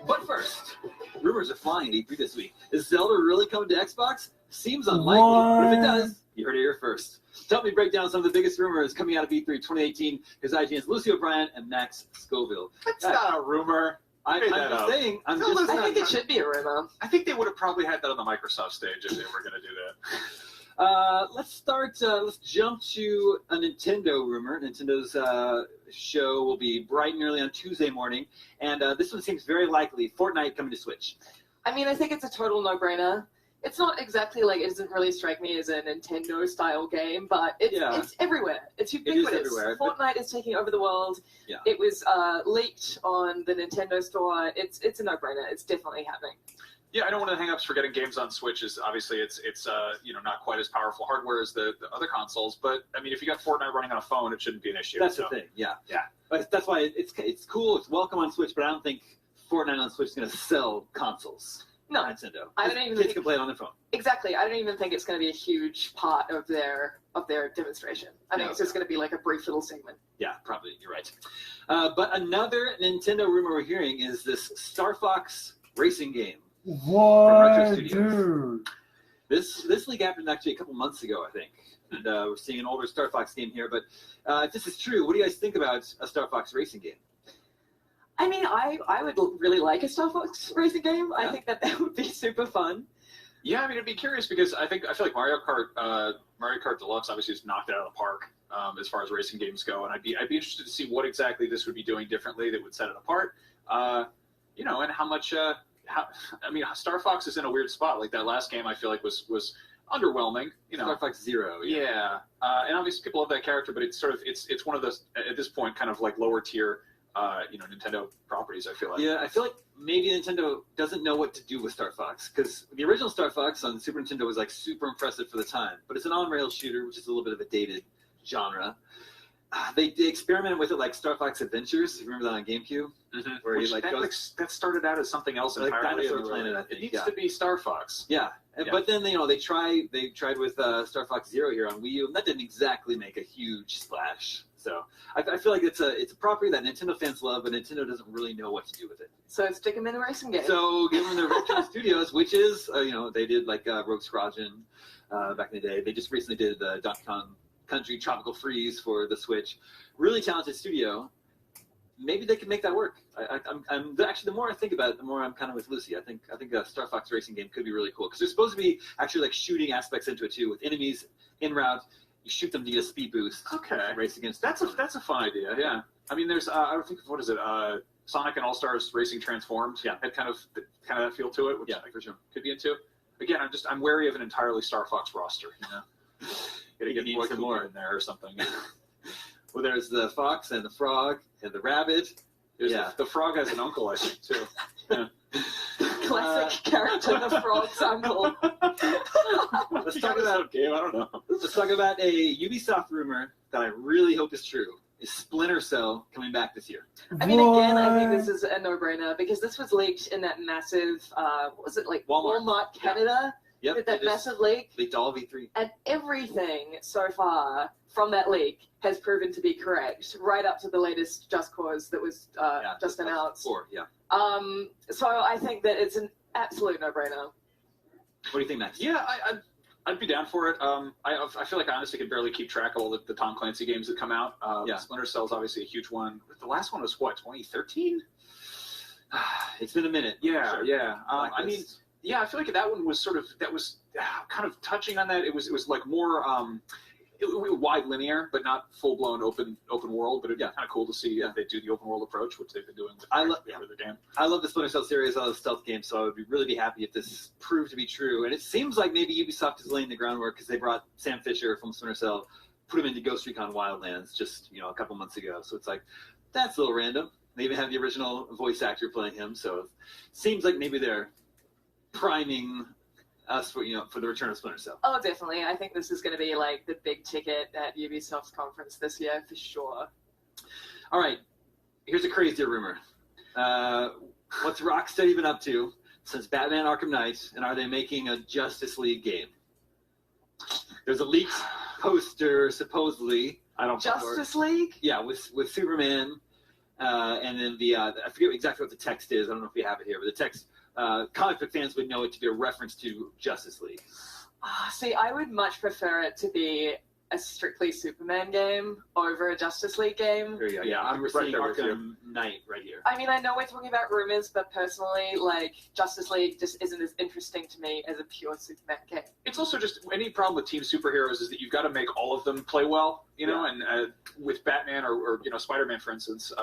[SPEAKER 10] But first, rumors are flying at E3 this week. Is Zelda really coming to Xbox? Seems unlikely, but if it does, you heard it here first. To help me break down some of the biggest rumors coming out of E3 2018, here's IGN's Lucy O'Brien and Max Scoville.
[SPEAKER 22] That's not a rumor.
[SPEAKER 10] I'm just saying.
[SPEAKER 22] I
[SPEAKER 3] think it should be a rumor.
[SPEAKER 22] I think they would have probably had that on the Microsoft stage if they were going to do that.
[SPEAKER 10] Let's jump to a Nintendo rumor. Nintendo's show will be bright and early on Tuesday morning, and this one seems very likely. Fortnite coming to Switch.
[SPEAKER 3] I mean, I think it's a total no-brainer. It's not exactly like, it doesn't really strike me as a Nintendo-style game, but it's everywhere. It's ubiquitous.
[SPEAKER 10] It is everywhere.
[SPEAKER 3] Fortnite is taking over the world.
[SPEAKER 10] Yeah.
[SPEAKER 3] It was leaked on the Nintendo store. It's a no-brainer. It's definitely happening.
[SPEAKER 22] Yeah, I know one of the hang-ups for getting games on Switch is obviously it's not quite as powerful hardware as the other consoles, but I mean if you got Fortnite running on a phone, it shouldn't be an issue.
[SPEAKER 10] That's the thing. Yeah. But that's why it's cool. It's welcome on Switch, but I don't think Fortnite on Switch is going to sell consoles.
[SPEAKER 3] No,
[SPEAKER 10] Nintendo.
[SPEAKER 3] I don't even
[SPEAKER 10] kids
[SPEAKER 3] think
[SPEAKER 10] can play it on their phone.
[SPEAKER 3] Exactly. I don't even think it's going to be a huge part of their demonstration. I think it's just going to be like a brief little segment.
[SPEAKER 10] Yeah, probably. You're right. But another Nintendo rumor we're hearing is this Star Fox racing game.
[SPEAKER 2] What, dude?
[SPEAKER 10] This leak happened actually a couple months ago, I think. And we're seeing an older Star Fox game here. But if this is true, what do you guys think about a Star Fox racing game?
[SPEAKER 3] I mean, I would really like a Star Fox racing game. I think that would be super fun.
[SPEAKER 22] Yeah, I mean, I'd be curious because I feel like Mario Kart Deluxe obviously is knocked it out of the park as far as racing games go, and I'd be interested to see what exactly this would be doing differently that would set it apart. And how much. Star Fox is in a weird spot. Like that last game, I feel like was underwhelming.
[SPEAKER 10] Star Fox Zero.
[SPEAKER 22] Yeah, and obviously people love that character, but it's it's one of those at this point kind of like lower tier. Nintendo properties, I feel like.
[SPEAKER 10] Yeah, I feel like maybe Nintendo doesn't know what to do with Star Fox, because the original Star Fox on Super Nintendo was like super impressive for the time, but it's an on-rail shooter, which is a little bit of a dated genre. They experimented with it like Star Fox Adventures. You remember that on GameCube?
[SPEAKER 22] Mm-hmm.
[SPEAKER 10] Where
[SPEAKER 22] Which
[SPEAKER 10] he
[SPEAKER 22] that started out as something else
[SPEAKER 10] like
[SPEAKER 22] entirely.
[SPEAKER 10] Dinosaur Planet, I think.
[SPEAKER 22] It needs to be Star Fox.
[SPEAKER 10] Yeah. But then they tried with Star Fox Zero here on Wii U, and that didn't exactly make a huge splash. So I feel like it's a property that Nintendo fans love, but Nintendo doesn't really know what to do with it.
[SPEAKER 3] So stick them in the racing game.
[SPEAKER 10] So give them the Retro Studios, which is they did like Rogue Squadron back in the day. They just recently did Donkey Kong Country Tropical Freeze for the Switch. Really talented studio. Maybe they can make that work. I'm actually, the more I think about it, the more I'm kind of with Lucy. I think a Star Fox racing game could be really cool because there's supposed to be actually like shooting aspects into it too, with enemies en route. You shoot them to get a speed boost.
[SPEAKER 22] Okay,
[SPEAKER 10] race against.
[SPEAKER 22] That's a fun idea. Yeah, I mean, there's I don't think what is it? Sonic and All Stars Racing Transformed. Yeah, had kind of that feel to it, which I for sure could be into. Again, I'm wary of an entirely Star Fox roster. Gotta get some more in there or something.
[SPEAKER 10] Well, there's the fox and the frog and the rabbit.
[SPEAKER 22] The frog has an uncle, I think, too. Yeah.
[SPEAKER 3] Classic character, the frog's uncle.
[SPEAKER 10] Let's talk about
[SPEAKER 22] game. I don't know.
[SPEAKER 10] Let's talk about a Ubisoft rumor that I really hope is true. Is Splinter Cell coming back this year?
[SPEAKER 3] I mean, again, I think this is a no-brainer because this was leaked in that massive, what was it, like Walmart Canada?
[SPEAKER 10] Yep.
[SPEAKER 3] With that massive leak.
[SPEAKER 10] Leaked all of E3.
[SPEAKER 3] And everything so far from that leak has proven to be correct, right up to the latest Just Cause that was just announced. So I think that it's an absolute no-brainer.
[SPEAKER 10] What do you think, Max?
[SPEAKER 22] Yeah, I'd be down for it. I feel like I honestly can barely keep track of all the Tom Clancy games that come out. Splinter Cell is obviously a huge one. The last one was what, 2013?
[SPEAKER 10] It's been a minute.
[SPEAKER 22] Yeah,
[SPEAKER 10] sure.
[SPEAKER 22] yeah. I mean, yeah, I feel like that one was kind of touching on that. It was like more wide linear, but not full blown open world. But kind of cool to see they do the open world approach, which they've been doing with the game.
[SPEAKER 10] I love the Splinter Cell series. I love stealth games, so I would really be happy if this proved to be true. And it seems like maybe Ubisoft is laying the groundwork because they brought Sam Fisher from Splinter Cell, put him into Ghost Recon Wildlands just a couple months ago. So it's like that's a little random. They even have the original voice actor playing him, so it seems like maybe they're priming us for the return of Splinter Cell.
[SPEAKER 3] Oh, definitely. I think this is going to be like the big ticket at Ubisoft's conference this year for sure.
[SPEAKER 10] All right, here's a crazier rumor. What's Rocksteady been up to since Batman: Arkham Knight, and are they making a Justice League game? There's a leaked poster supposedly.
[SPEAKER 3] Justice League?
[SPEAKER 10] Yeah, with Superman, and then I forget exactly what the text is. I don't know if we have it here, but the text. Comic book fans would know it to be a reference to Justice League.
[SPEAKER 3] See, I would much prefer it to be a strictly Superman game over a Justice League game.
[SPEAKER 10] There you go. Yeah, I'm seeing Arkham Knight right here.
[SPEAKER 3] I mean, I know we're talking about rumors, but personally, like, Justice League just isn't as interesting to me as a pure Superman game.
[SPEAKER 22] It's also just, any problem with team superheroes is that you've got to make all of them play well, and with Batman or Spider-Man, for instance,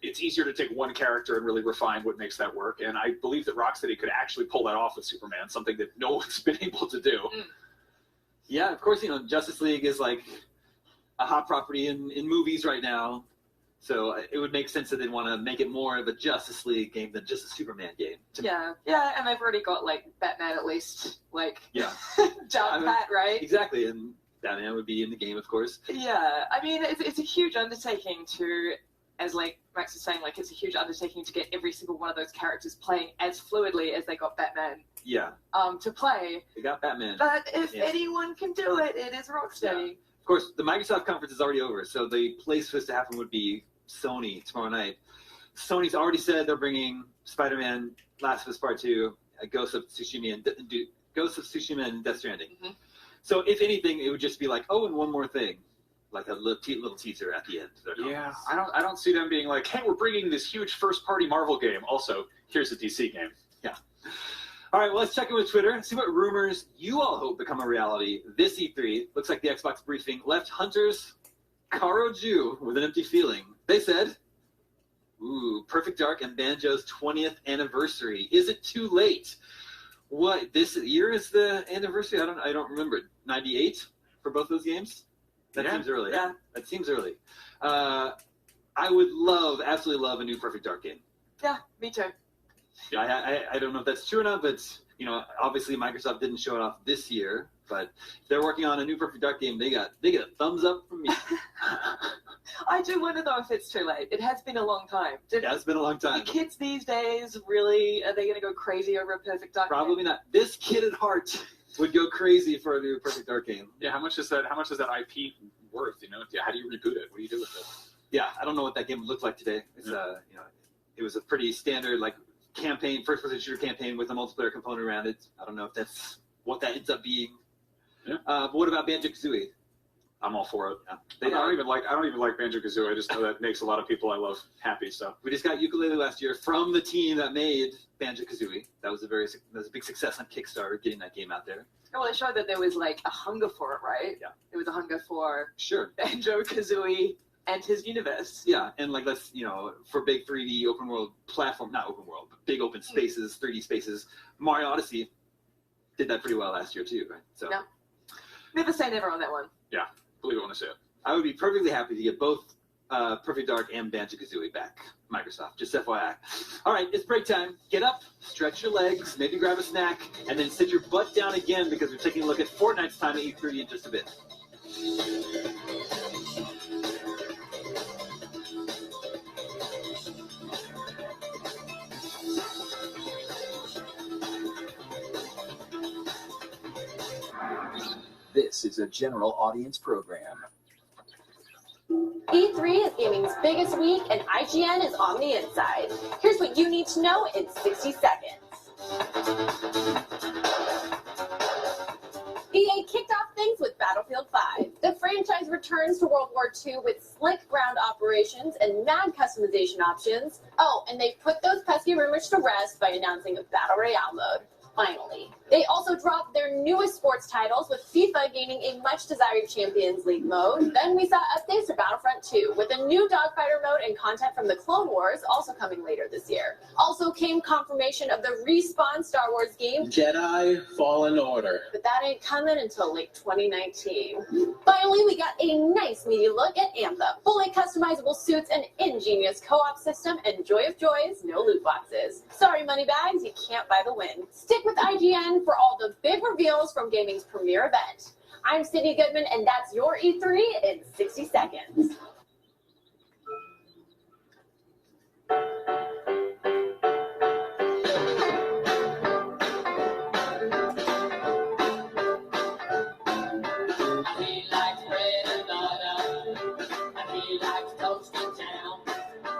[SPEAKER 22] it's easier to take one character and really refine what makes that work. And I believe that Rocksteady could actually pull that off with Superman, something that no one's been able to do.
[SPEAKER 10] Yeah, of course, Justice League is like a hot property in movies right now. So it would make sense that they'd want to make it more of a Justice League game than just a Superman game.
[SPEAKER 3] Yeah, and they've already got, like, Batman at least, like, Pat, right?
[SPEAKER 10] Exactly, and Batman would be in the game, of course.
[SPEAKER 3] Yeah, I mean, it's a huge undertaking to... As like Max is saying, like it's a huge undertaking to get every single one of those characters playing as fluidly as they got Batman.
[SPEAKER 10] Yeah.
[SPEAKER 3] To play.
[SPEAKER 10] They got Batman.
[SPEAKER 3] But if anyone can do it, it is Rocksteady.
[SPEAKER 10] Yeah. Of course, the Microsoft conference is already over, so the place for this to happen would be Sony tomorrow night. Sony's already said they're bringing Spider-Man: Last of Us Part 2, Ghost of Tsushima and Death Stranding. Mm-hmm. So if anything, it would just be like, oh, and one more thing. Like a little teaser at the end.
[SPEAKER 22] Yeah, I don't see them being like, hey, we're bringing this huge first-party Marvel game. Also, here's a DC game.
[SPEAKER 10] Yeah. All right, well, let's check in with Twitter and see what rumors you all hope become a reality this E3. Looks like the Xbox briefing left hunters Karo Ju with an empty feeling. They said, ooh, Perfect Dark and Banjo's 20th anniversary. Is it too late? What, this year is the anniversary? I don't remember. 98 for both those games? That seems early. Yeah, that seems early. I would absolutely love a new Perfect Dark game.
[SPEAKER 3] Yeah, me too.
[SPEAKER 10] Yeah, I don't know if that's true or not, but obviously Microsoft didn't show it off this year. But if they're working on a new Perfect Dark game, they get a thumbs up from me.
[SPEAKER 3] I do want to know if it's too late. It has been a long time.
[SPEAKER 10] Yeah, it's been a long time.
[SPEAKER 3] The kids these days, really, are they going to go crazy over a Perfect Dark
[SPEAKER 10] Probably
[SPEAKER 3] game?
[SPEAKER 10] not. This kid at heart would go crazy for a new Perfect Dark game.
[SPEAKER 22] Yeah, how much is that IP worth? How do you reboot it? What do you do with it?
[SPEAKER 10] Yeah, I don't know what that game would look like today. It's it was a pretty standard campaign, first-person shooter campaign with a multiplayer component around it. I don't know if that's what that ends up being.
[SPEAKER 22] Yeah.
[SPEAKER 10] But what about Banjo-Kazooie?
[SPEAKER 22] I'm all for it.
[SPEAKER 10] Yeah.
[SPEAKER 22] I don't even like Banjo-Kazooie. I just know that makes a lot of people I love happy. So
[SPEAKER 10] we just got Yooka-Laylee last year from the team that made Banjo-Kazooie. That was a big success on Kickstarter, getting that game out there.
[SPEAKER 3] Well, it showed that there was a hunger for it, right?
[SPEAKER 10] Yeah.
[SPEAKER 3] There was a hunger for
[SPEAKER 10] Banjo-Kazooie
[SPEAKER 3] and his universe.
[SPEAKER 10] Yeah, and let's for big 3D open world platform, not open world, but big open spaces, 3D spaces. Mario Odyssey did that pretty well last year too, right? So
[SPEAKER 3] no. Never say never on that one.
[SPEAKER 22] Yeah, believe it when I say it.
[SPEAKER 10] I would be perfectly happy to get both Perfect Dark and Banjo-Kazooie back, Microsoft. Just FYI. All right, it's break time. Get up, stretch your legs, maybe grab a snack, and then sit your butt down again because we're taking a look at Fortnite's time at E3 in just a bit.
[SPEAKER 6] This is a general audience program.
[SPEAKER 7] E3 is gaming's biggest week, and IGN is on the inside. Here's what you need to know in 60 seconds. EA kicked off things with Battlefield 5. The franchise returns to World War II with slick ground operations and mad customization options. Oh, and they put those pesky rumors to rest by announcing a Battle Royale mode. Finally. They also dropped their newest sports titles, with FIFA gaining a much-desired Champions League mode. Then we saw updates to Battlefront 2, with a new dogfighter mode and content from the Clone Wars also coming later this year. Also came confirmation of the Respawn Star Wars game,
[SPEAKER 21] Jedi Fallen Order.
[SPEAKER 7] but that ain't coming until late 2019. Finally, we got a nice meaty look at Anthem. Fully customizable suits, an ingenious co-op system, and joy of joys, no loot boxes. Sorry, moneybags, you can't buy the win. Stick with IGN for all the big reveals from gaming's premiere event. I'm Sydney Goodman, and that's your E3 in 60 seconds.
[SPEAKER 11] He likes bread and butter, and he likes toast and jam,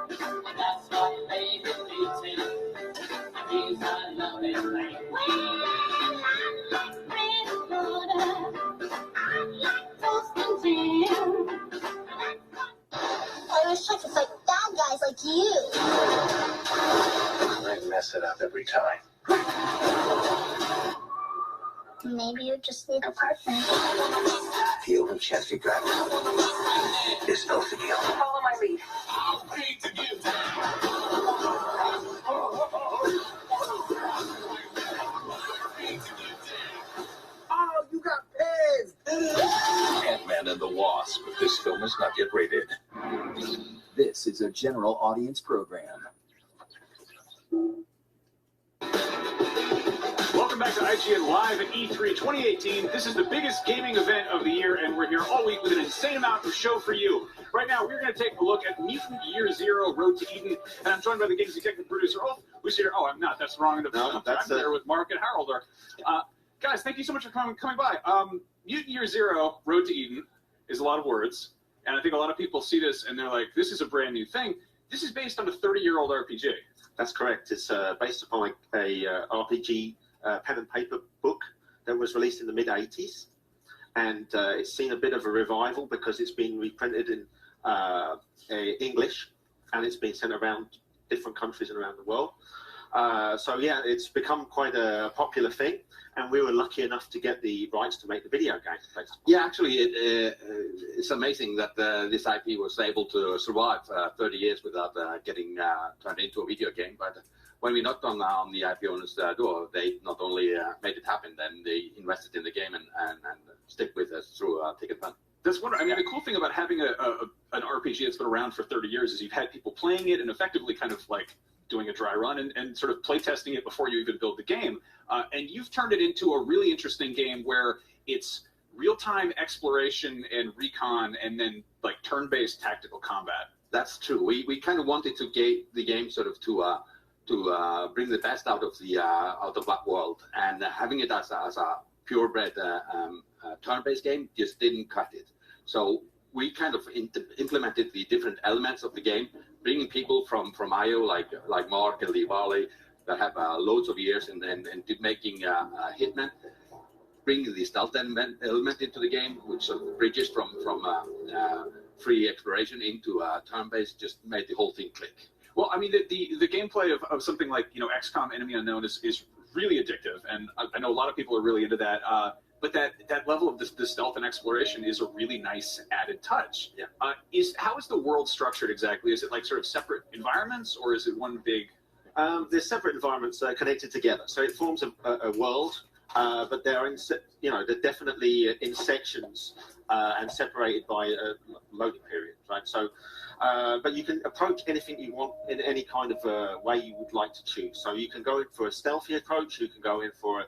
[SPEAKER 11] and that's what baby feeds him, and he's a lonely man. Well, I like bread and butter, I like toast and jam.
[SPEAKER 9] I wish I could fight bad guys like you.
[SPEAKER 21] I mess it up every time.
[SPEAKER 9] Maybe you just need a partner.
[SPEAKER 8] The only chance you got is no to kill.
[SPEAKER 3] Follow my lead.
[SPEAKER 8] Oh, you got pissed!
[SPEAKER 6] Ant-Man and the Wasp. This film is not yet rated. This is a general audience program.
[SPEAKER 22] Welcome back to IGN Live at E3 2018. This is the biggest gaming event of the year, and we're here all week with an insane amount of show for you. Right now, we're going to take a look at Mutant Year Zero: Road to Eden, and I'm joined by the game's executive producer, who's here. Oh, I'm not. That's wrong. I'm here with Mark and Harold. Guys, thank you so much for coming by. Mutant Year Zero: Road to Eden is a lot of words, and I think a lot of people see this and they're like, "This is a brand new thing." This is based on a 30-year-old RPG.
[SPEAKER 4] That's correct. It's based upon a RPG pen and paper book that was released in the mid-80s. And it's seen a bit of a revival because it's been reprinted in English, and it's been sent around different countries and around the world. So yeah, it's become quite a popular thing, and we were lucky enough to get the rights to make the video game.
[SPEAKER 13] Yeah, actually, it's amazing that this IP was able to survive 30 years without getting turned into a video game. But when we knocked on the IP owner's door, they not only made it happen, then they invested in the game and stick with us through thick and thin.
[SPEAKER 22] That's wonderful. I mean, the cool thing about having an RPG that's been around for 30 years is you've had people playing it and effectively kind of like doing a dry run and sort of play testing it before you even build the game. And you've turned it into a really interesting game where it's real-time exploration and recon and then like turn-based tactical combat.
[SPEAKER 13] That's true. We kind of wanted to get the game sort of to bring the best out of that world, and having it as a purebred turn-based game just didn't cut it. So we kind of implemented the different elements of the game, bringing people from IO like Mark and Lee Varley that have loads of years and making Hitman, bringing the stealth element into the game, which sort of bridges from free exploration into turn-based, just made the whole thing click.
[SPEAKER 22] Well, I mean, the gameplay of something like XCOM Enemy Unknown is really addictive, and I know a lot of people are really into that. But that level of the stealth and exploration is a really nice added touch.
[SPEAKER 4] Yeah.
[SPEAKER 22] How is the world structured exactly? Is it like sort of separate environments, or is it one big?
[SPEAKER 4] There's separate environments connected together, so it forms a world. But they're they're definitely in sections and separated by a loading period, right? So, but you can approach anything you want in any kind of way you would like to choose. So you can go in for a stealthy approach. You can go in for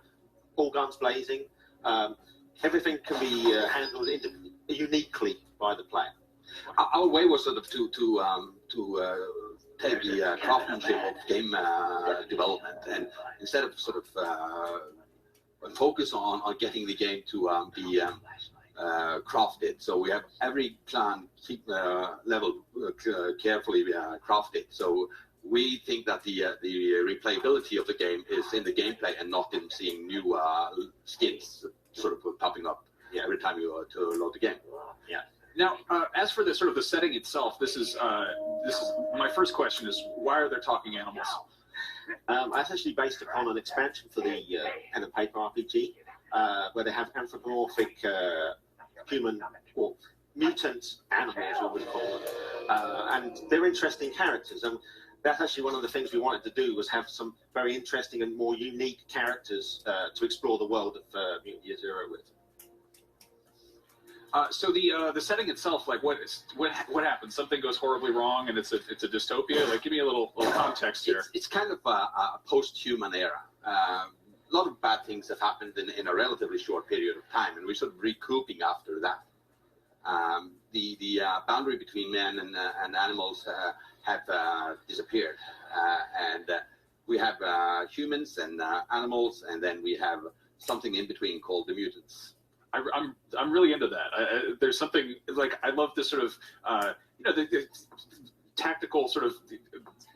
[SPEAKER 4] all guns blazing. Everything can be handled uniquely by the player.
[SPEAKER 13] Our way was sort of to take the craftsmanship of game development, and instead of sort of focus on getting the game to be crafted. So we have every clan level carefully crafted. So we think that the replayability of the game is in the gameplay and not in seeing new skins sort of popping up every time you load the game.
[SPEAKER 4] Yeah.
[SPEAKER 22] Now, as for the sort of the setting itself, this is my first question is, why are there talking animals?
[SPEAKER 4] That's actually based upon an expansion for the pen and paper RPG, where they have anthropomorphic human or mutant animals, we would call them, and they're interesting characters. And that's actually one of the things we wanted to do, was have some very interesting and more unique characters to explore the world of Mutant Year Zero with.
[SPEAKER 22] So the setting itself, like what happens? Something goes horribly wrong, and it's a dystopia. Like, give me a little context here.
[SPEAKER 13] It's kind of a post-human era. A lot of bad things have happened in a relatively short period of time, and we're sort of recouping after that. The boundary between men and animals have disappeared, and we have humans and animals, and then we have something in between called the mutants.
[SPEAKER 22] I'm really into that. There's something like, I love this sort of the tactical sort of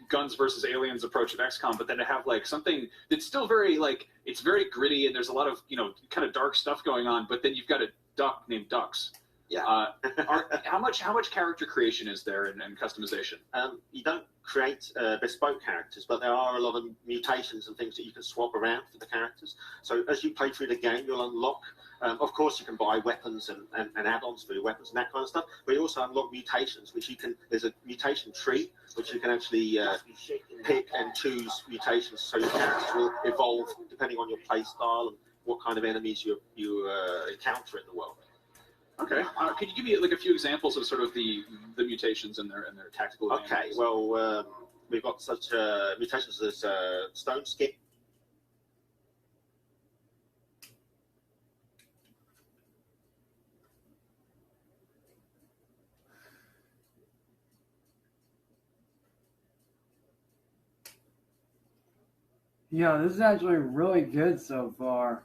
[SPEAKER 22] guns versus aliens approach of XCOM, but then to have like something that's still very like, it's very gritty and there's a lot of kind of dark stuff going on, but then you've got a duck named Dux.
[SPEAKER 13] Yeah.
[SPEAKER 22] How much character creation is there and customization?
[SPEAKER 4] You don't create bespoke characters, but there are a lot of mutations and things that you can swap around for the characters. So as you play through the game, you'll unlock. Of course, you can buy weapons and add-ons for your weapons and that kind of stuff. But you also unlock mutations, which you can. There's a mutation tree, which you can actually pick and choose mutations. So your characters will evolve depending on your play style and what kind of enemies you encounter in the world.
[SPEAKER 22] Okay. Could you give me like a few examples of sort of the mutations and their tactical advantages?
[SPEAKER 4] Okay. Well, we've got such mutations as stone skin.
[SPEAKER 2] Yeah, this is actually really good so far.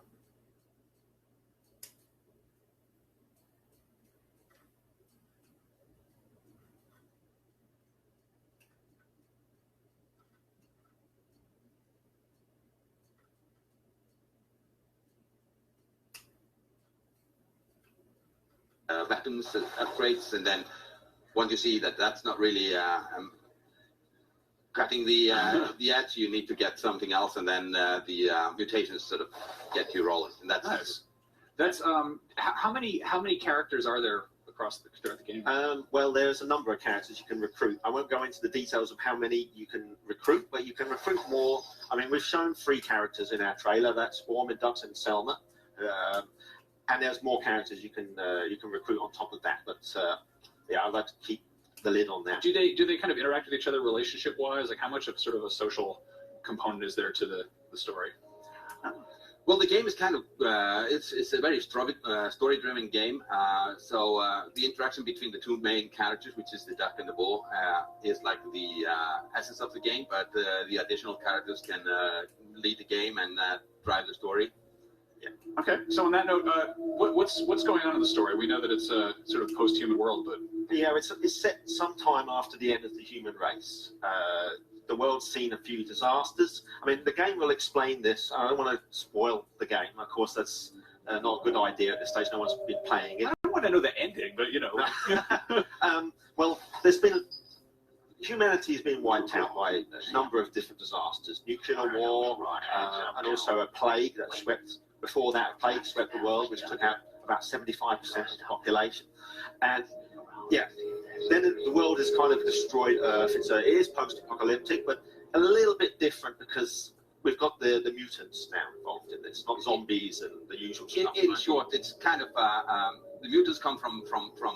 [SPEAKER 13] Weapons upgrades, and then once you see that that's not really cutting the edge, you need to get something else, and then the mutations sort of get you rolling. And that's
[SPEAKER 22] nice. That's how many characters are there throughout the game?
[SPEAKER 4] Well, there's a number of characters you can recruit. I won't go into the details of how many you can recruit, but you can recruit more. I mean, we've shown 3 characters in our trailer. That's Formidux and Selma, and there's more characters you can recruit on top of that. But yeah, I'd like to keep the lid on that.
[SPEAKER 22] Do they kind of interact with each other relationship wise? Like, how much of sort of a social component is there to the story?
[SPEAKER 13] Well, the game is kind of it's a very story-driven game. So the interaction between the 2 main characters, which is the duck and the bull, is like the essence of the game. But the additional characters can lead the game and drive the story.
[SPEAKER 22] Yeah. Okay. So on that note, what's going on in the story? We know that it's a sort of post-human world, but
[SPEAKER 4] yeah, it's set sometime after the end of the human race. The world's seen a few disasters. I mean, the game will explain this. I don't want to spoil the game. Of course, that's not a good idea at this stage. No one's been playing it.
[SPEAKER 22] I don't want to know the ending, but you know.
[SPEAKER 4] Well, humanity has been wiped out by a number of different disasters. Nuclear war, and also a plague that swept, before that, a plague swept the world, which took out about 75% of the population. And yeah, then the world has kind of destroyed Earth. It is post-apocalyptic, but a little bit different because we've got the mutants now involved in this, not zombies and the usual stuff.
[SPEAKER 13] In short, it's kind of the mutants come from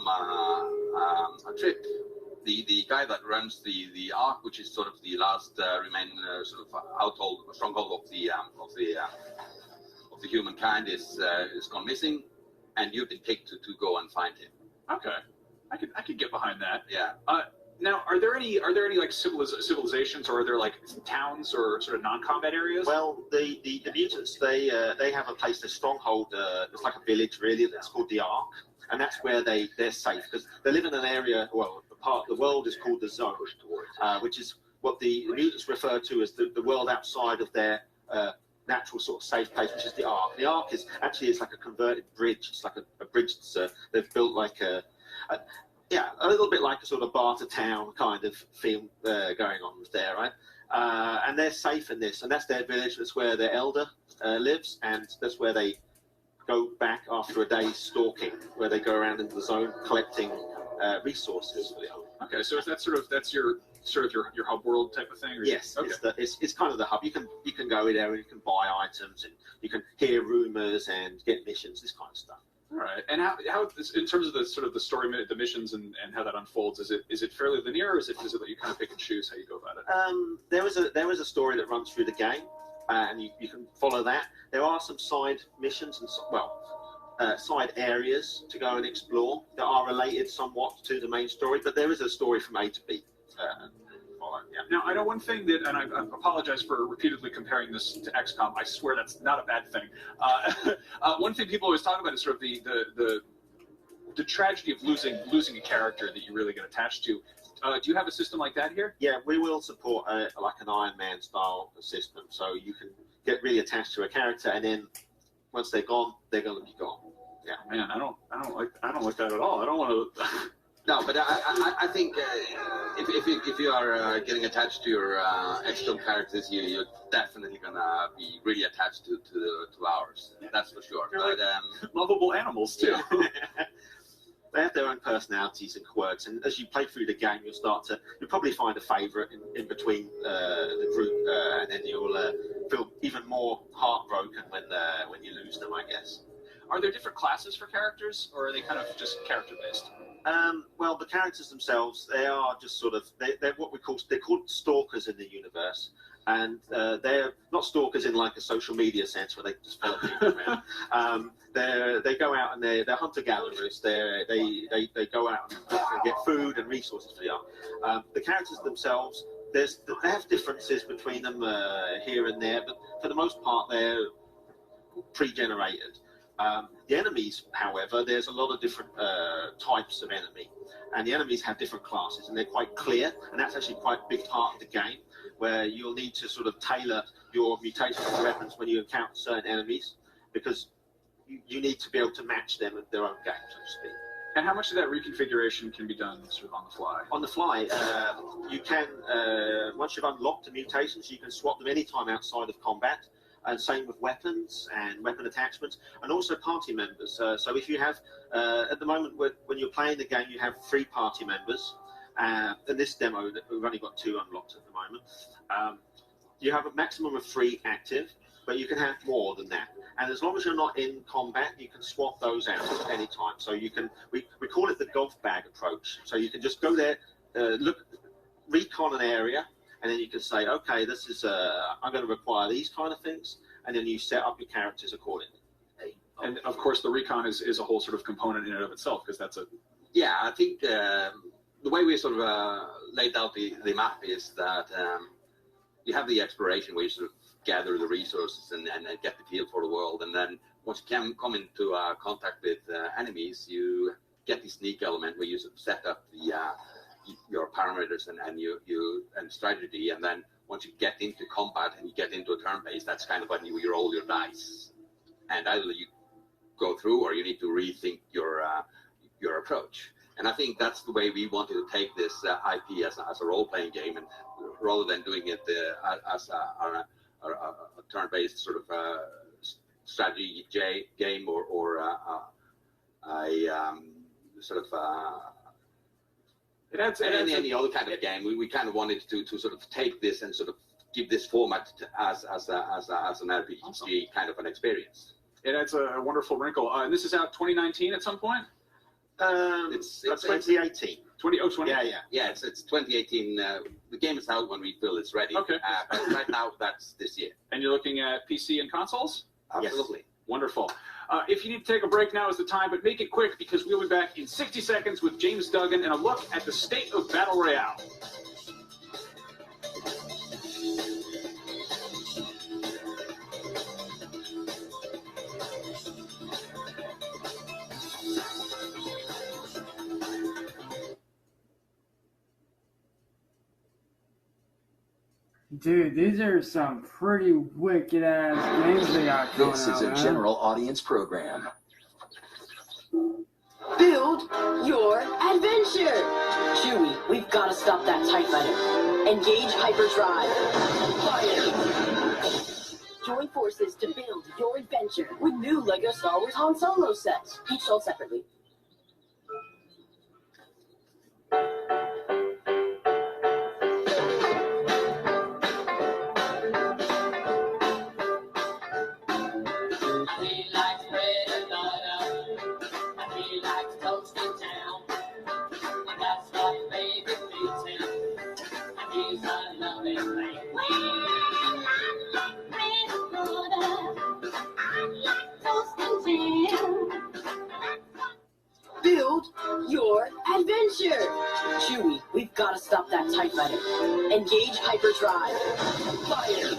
[SPEAKER 13] a trip. The guy that runs the Ark, which is sort of the last remaining sort of stronghold of the humankind, is gone missing, and you've been picked to go and find him.
[SPEAKER 22] Okay. I could get behind that.
[SPEAKER 13] Yeah.
[SPEAKER 22] Now, are there any like civilizations, or are there like towns or sort of non-combat areas?
[SPEAKER 4] Well, the mutants they have a place, their stronghold. It's like a village really. That's called the Ark, and that's where they're safe because they live in an area. Well, the part of the world is called the Zone, which is what the mutants refer to as the world outside of their natural sort of safe place, which is the Ark. The Ark is like a converted bridge. It's like a bridge they've built like a little bit like a sort of barter town kind of feel going on there, right? And they're safe in this, and that's their village. That's where their elder lives, and that's where they go back after a day's stalking, where they go around into the Zone collecting resources for the Ark.
[SPEAKER 22] Okay, so that's your hub world type of thing? Or
[SPEAKER 4] Yes,
[SPEAKER 22] okay.
[SPEAKER 4] It's kind of the hub. You can go in there and you can buy items, and you can hear rumors and get missions, this kind of stuff.
[SPEAKER 22] All right. And how in terms of the sort of the story, the missions, and how that unfolds, is it fairly linear, or is it that you kind of pick and choose how you go about it?
[SPEAKER 4] There is a story that runs through the game, and you can follow that. There are some side missions and side areas to go and explore that are related somewhat to the main story, but there is a story from A to B.
[SPEAKER 22] Yeah. Now, I know one thing that, and I apologize for repeatedly comparing this to XCOM. I swear that's not a bad thing. One thing people always talk about is sort of the tragedy of losing a character that you really get attached to. Do you have a system like that here?
[SPEAKER 4] Yeah, we will support like an Iron Man style system, so you can get really attached to a character, and then once they're gone, they're going to be gone. Yeah,
[SPEAKER 22] man, I don't like that at all. I don't want to.
[SPEAKER 13] No, but I think if you are getting attached to your XCOM characters, you're definitely gonna be really attached to ours. That's for sure.
[SPEAKER 22] They're lovable animals too.
[SPEAKER 4] They have their own personalities and quirks, and as you play through the game, you'll probably find a favourite in between the group, and then you'll feel even more heartbroken when you lose them, I guess.
[SPEAKER 22] Are there different classes for characters, or are they kind of just character based?
[SPEAKER 4] Well, the characters themselves, they are just sort of they're called stalkers in the universe, and they're not stalkers in like a social media sense where they just follow people around. They go out and they're hunter gatherers. They go out and get food and resources for you. The characters themselves, they have differences between them here and there, but for the most part, they're pre-generated. The enemies, however, there's a lot of different types of enemy, and the enemies have different classes, and they're quite clear, and that's actually quite a big part of the game, where you'll need to sort of tailor your mutations and weapons when you encounter certain enemies, because you need to be able to match them at their own game, so to speak.
[SPEAKER 22] And how much of that reconfiguration can be done sort of on the fly?
[SPEAKER 4] On the fly, you can, once you've unlocked the mutations, you can swap them anytime outside of combat. And same with weapons and weapon attachments, and also party members. So if you have, at the moment when you're playing the game, you have 3 party members. In this demo, we've only got 2 unlocked at the moment. You have a maximum of 3 active, but you can have more than that. And as long as you're not in combat, you can swap those out at any time. So you can, we call it the golf bag approach. So you can just go there, recon an area, and then you can say, okay, this is I'm going to require these kind of things, and then you set up your characters accordingly.
[SPEAKER 22] And of course, the recon is a whole sort of component in and of itself, because that's a...
[SPEAKER 13] Yeah, I think the way we sort of laid out the map is that you have the exploration where you sort of gather the resources and get the feel for the world, and then once you can come into contact with enemies, you get the sneak element where you sort of set up the your parameters and strategy, and then once you get into combat and you get into a turn base, that's kind of when you roll your dice, and either you go through or you need to rethink your approach. And I think that's the way we wanted to take this IP as a role-playing game, and rather than doing it as a turn-based sort of strategy game or a sort of any other kind of game, we kind of wanted to sort of take this and sort of give this format as an RPG kind of an experience.
[SPEAKER 22] It adds a wonderful wrinkle. And this is out 2019 at some point?
[SPEAKER 13] It's
[SPEAKER 4] 2018.
[SPEAKER 22] 20.
[SPEAKER 13] Yeah, it's 2018. The game is out when we feel it's ready.
[SPEAKER 22] Okay.
[SPEAKER 13] But right now, that's this year.
[SPEAKER 22] And you're looking at PC and consoles?
[SPEAKER 13] Absolutely.
[SPEAKER 22] Yes. Wonderful. If you need to take a break, now is the time, but make it quick because we'll be back in 60 seconds with James Duggan and a look at the state of Battle Royale.
[SPEAKER 2] Dude, these are some pretty wicked-ass games they got coming out,
[SPEAKER 6] This is a
[SPEAKER 2] man.
[SPEAKER 6] general audience program.
[SPEAKER 5] Build your adventure! Chewie, we've got to stop that TIE fighter. Engage hyperdrive. Fire! Join forces to build your adventure with new LEGO Star Wars Han Solo sets, each sold separately.
[SPEAKER 11] He likes bread and butter, and he likes toast in town, and that's what baby feeds him, and he's a loving man. Well, I like bread and butter, I like toast in town.
[SPEAKER 5] Build your adventure! Chewie, we've got to stop that TIE fighter. Engage hyperdrive. Fire!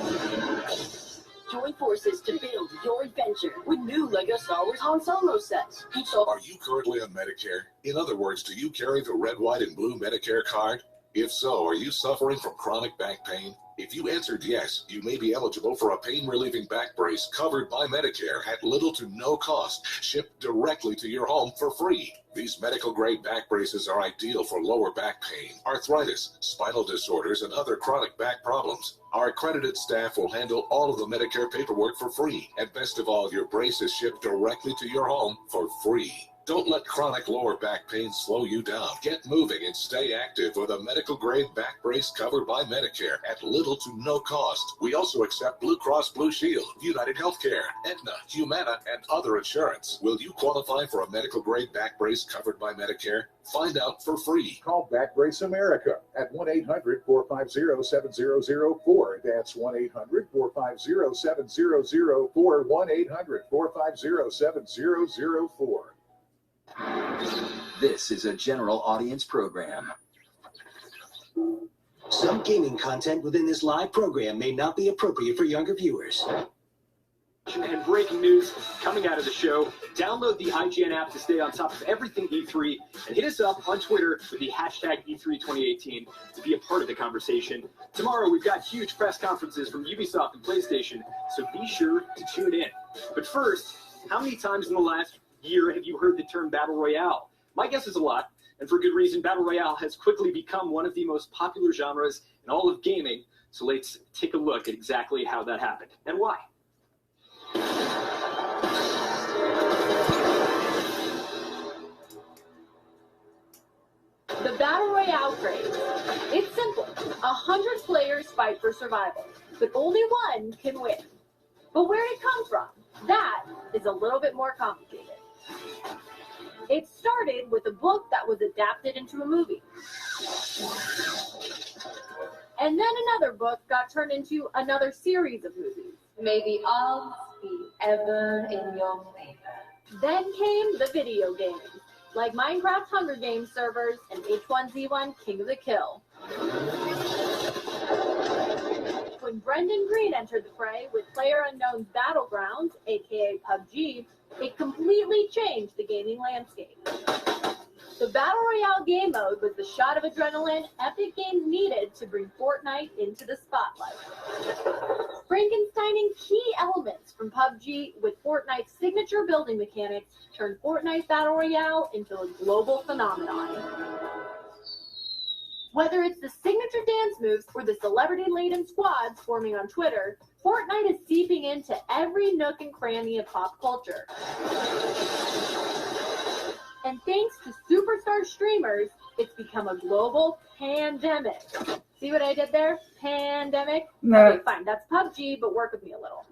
[SPEAKER 5] Join forces to build your adventure with new LEGO Star Wars Han Solo sets. Each sold.
[SPEAKER 14] Are you currently on Medicare? In other words, do you carry the red, white, and blue Medicare card? If so, are you suffering from chronic back pain? If you answered yes, you may be eligible for a pain-relieving back brace covered by Medicare at little to no cost, shipped directly to your home for free. These medical-grade back braces are ideal for lower back pain, arthritis, spinal disorders, and other chronic back problems. Our accredited staff will handle all of the Medicare paperwork for free. And best of all, your brace is shipped directly to your home for free. Don't let chronic lower back pain slow you down. Get moving and stay active with a medical-grade back brace covered by Medicare at little to no cost. We also accept Blue Cross Blue Shield, United Healthcare, Aetna, Humana, and other insurance. Will you qualify for a medical-grade back brace covered by Medicare? Find out for free.
[SPEAKER 23] Call Back Brace America at 1-800-450-7004. That's 1-800-450-7004, 1-800-450-7004.
[SPEAKER 6] This is a general audience program.
[SPEAKER 8] Some gaming content within this live program may not be appropriate for younger viewers.
[SPEAKER 18] And breaking news coming out of the show. Download the IGN app to stay on top of everything E3 and hit us up on Twitter with the hashtag E3 2018 to be a part of the conversation. Tomorrow we've got huge press conferences from Ubisoft and PlayStation, so be sure to tune in. But first, how many times in the last year have you heard the term Battle Royale?
[SPEAKER 10] My guess is a lot, and for good reason. Battle Royale has quickly become one of the most popular genres in all of gaming, so let's take a look at exactly how that happened and why.
[SPEAKER 7] The Battle Royale craze. It's simple. 100 players fight for survival, but only one can win. But where did it come from? That is a little bit more complicated. It started with a book that was adapted into a movie. And then another book got turned into another series of movies.
[SPEAKER 11] May the odds be ever in your favor.
[SPEAKER 7] Then came the video games, like Minecraft Hunger Games servers and H1Z1 King of the Kill. When Brendan Green entered the fray with PlayerUnknown's Battlegrounds, aka PUBG, it completely changed the gaming landscape. The Battle Royale game mode was the shot of adrenaline Epic Games needed to bring Fortnite into the spotlight. Frankensteining key elements from PUBG with Fortnite's signature building mechanics turned Fortnite Battle Royale into a global phenomenon. Whether it's the signature dance moves or the celebrity-laden squads forming on Twitter, Fortnite is seeping into every nook and cranny of pop culture. And thanks to superstar streamers, it's become a global pandemic. See what I did there? Pandemic?
[SPEAKER 2] No.
[SPEAKER 7] Okay, fine. That's PUBG, but work with me a little.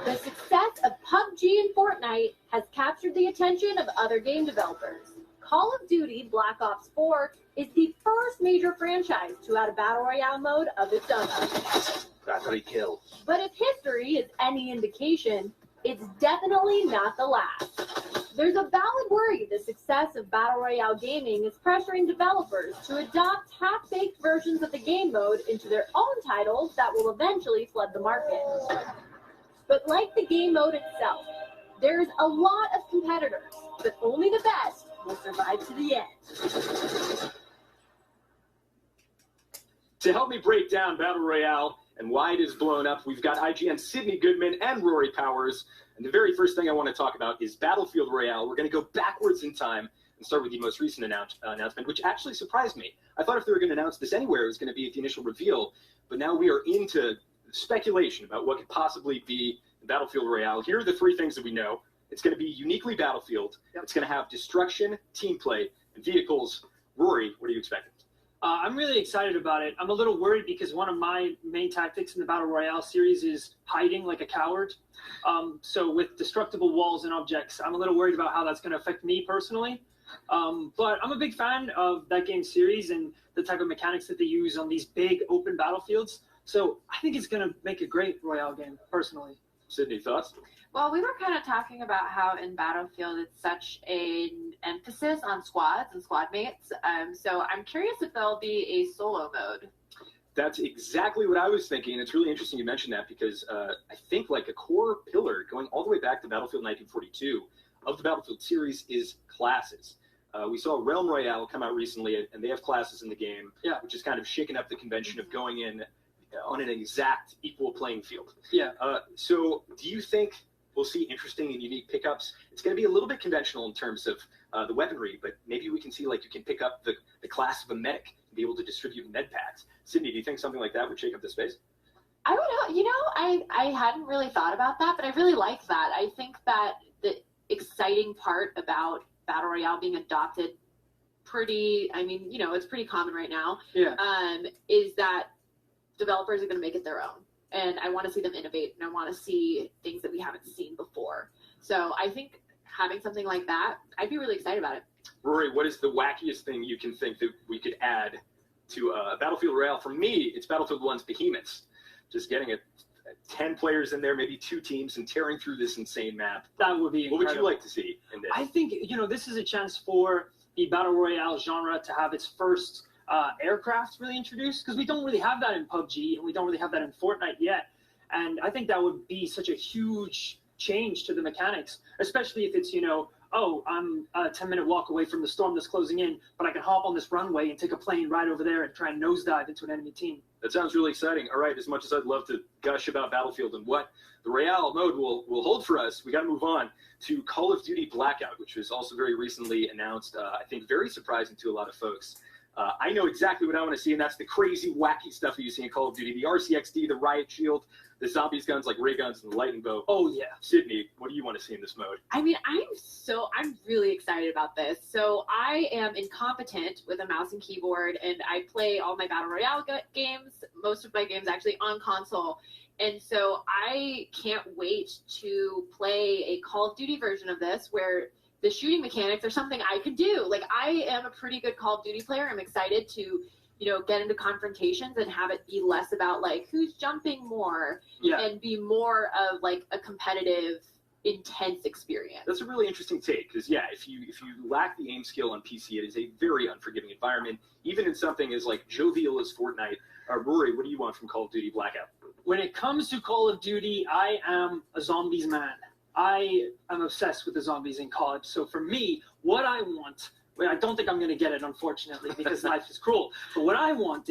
[SPEAKER 7] The success of PUBG and Fortnite has captured the attention of other game developers. Call of Duty Black Ops 4 is the first major franchise to add a Battle Royale mode of its own.
[SPEAKER 8] Battery kill.
[SPEAKER 7] But if history is any indication, it's definitely not the last. There's a valid worry the success of Battle Royale gaming is pressuring developers to adopt half-baked versions of the game mode into their own titles that will eventually flood the market. But like the game mode itself, there's a lot of competitors, but only the best will survive to the end.
[SPEAKER 10] To help me break down Battle Royale and why it is blown up, we've got IGN's Sydney Goodman and Rory Powers. And the very first thing I want to talk about is Battlefield Royale. We're going to go backwards in time and start with the most recent announcement, which actually surprised me. I thought if they were going to announce this anywhere, it was going to be at the initial reveal. But now we are into speculation about what could possibly be Battlefield Royale. Here are the three things that we know. It's going to be uniquely Battlefield. Yep. It's going to have destruction, team play, and vehicles. Rory, what are you expecting?
[SPEAKER 1] I'm really excited about it. I'm a little worried because one of my main tactics in the Battle Royale series is hiding like a coward. So with destructible walls and objects, I'm a little worried about how that's going to affect me personally. But I'm a big fan of that game series and the type of mechanics that they use on these big open battlefields. So I think it's going to make a great Royale game, personally.
[SPEAKER 10] Sydney, thoughts?
[SPEAKER 15] Well, we were kind of talking about how in Battlefield it's such an emphasis on squads and squad mates. So I'm curious if there'll be a solo mode.
[SPEAKER 10] That's exactly what I was thinking. It's really interesting you mentioned that because I think like a core pillar going all the way back to Battlefield 1942 of the Battlefield series is classes. We saw Realm Royale come out recently, and they have classes in the game, which is kind of shaking up the convention of going in on an exact equal playing field.
[SPEAKER 1] Yeah.
[SPEAKER 10] So do you think we'll see interesting and unique pickups? It's going to be a little bit conventional in terms of the weaponry, but maybe we can see like you can pick up the class of a medic and be able to distribute med packs. Sydney, do you think something like that would shake up the space?
[SPEAKER 15] I would hope, I hadn't really thought about that, but I really like that. I think that the exciting part about Battle Royale being adopted it's pretty common right now, is that developers are going to make it their own. And I want to see them innovate, and I want to see things that we haven't seen before. So I think having something like that, I'd be really excited about it.
[SPEAKER 10] Rory, what is the wackiest thing you can think that we could add to Battlefield Royale? For me, it's Battlefield 1's Behemoths. Just getting 10 players in there, maybe 2 teams, and tearing through this insane map.
[SPEAKER 1] That would be incredible.
[SPEAKER 10] What would you like to see in this?
[SPEAKER 1] I think, this is a chance for the Battle Royale genre to have its first aircraft really introduced, because we don't really have that in PUBG and we don't really have that in Fortnite yet. And I think that would be such a huge change to the mechanics, especially if it's oh, I'm a 10-minute walk away from the storm that's closing in, but I can hop on this runway and take a plane right over there and try and nosedive into an enemy team.
[SPEAKER 22] That sounds really exciting. All right, as much as I'd love to gush about Battlefield and what the Royale mode will hold for us, we got to move on to Call of Duty Blackout, which was also very recently announced. I think very surprising to a lot of folks. I know exactly what I want to see, and that's the crazy, wacky stuff that you see in Call of Duty. The RCXD, the Riot Shield, the zombies guns like ray guns and the lightning bow.
[SPEAKER 1] Oh, yeah.
[SPEAKER 22] Sydney, what do you want to see in this mode?
[SPEAKER 15] I mean, I'm really excited about this. So I am incompetent with a mouse and keyboard, and I play all my Battle Royale games, most of my games actually, on console. And so I can't wait to play a Call of Duty version of this where the shooting mechanics are something I can do. Like, I am a pretty good Call of Duty player. I'm excited to, get into confrontations and have it be less about, like, who's jumping more and be more of, like, a competitive, intense experience.
[SPEAKER 22] That's a really interesting take because, if you lack the aim skill on PC, it is a very unforgiving environment, even in something as, like, jovial as Fortnite. Rory, what do you want from Call of Duty Blackout?
[SPEAKER 1] When it comes to Call of Duty, I am a zombies man. I am obsessed with the zombies in COD. So for me, what I want, I don't think I'm going to get it, unfortunately, because life is cruel. But what I want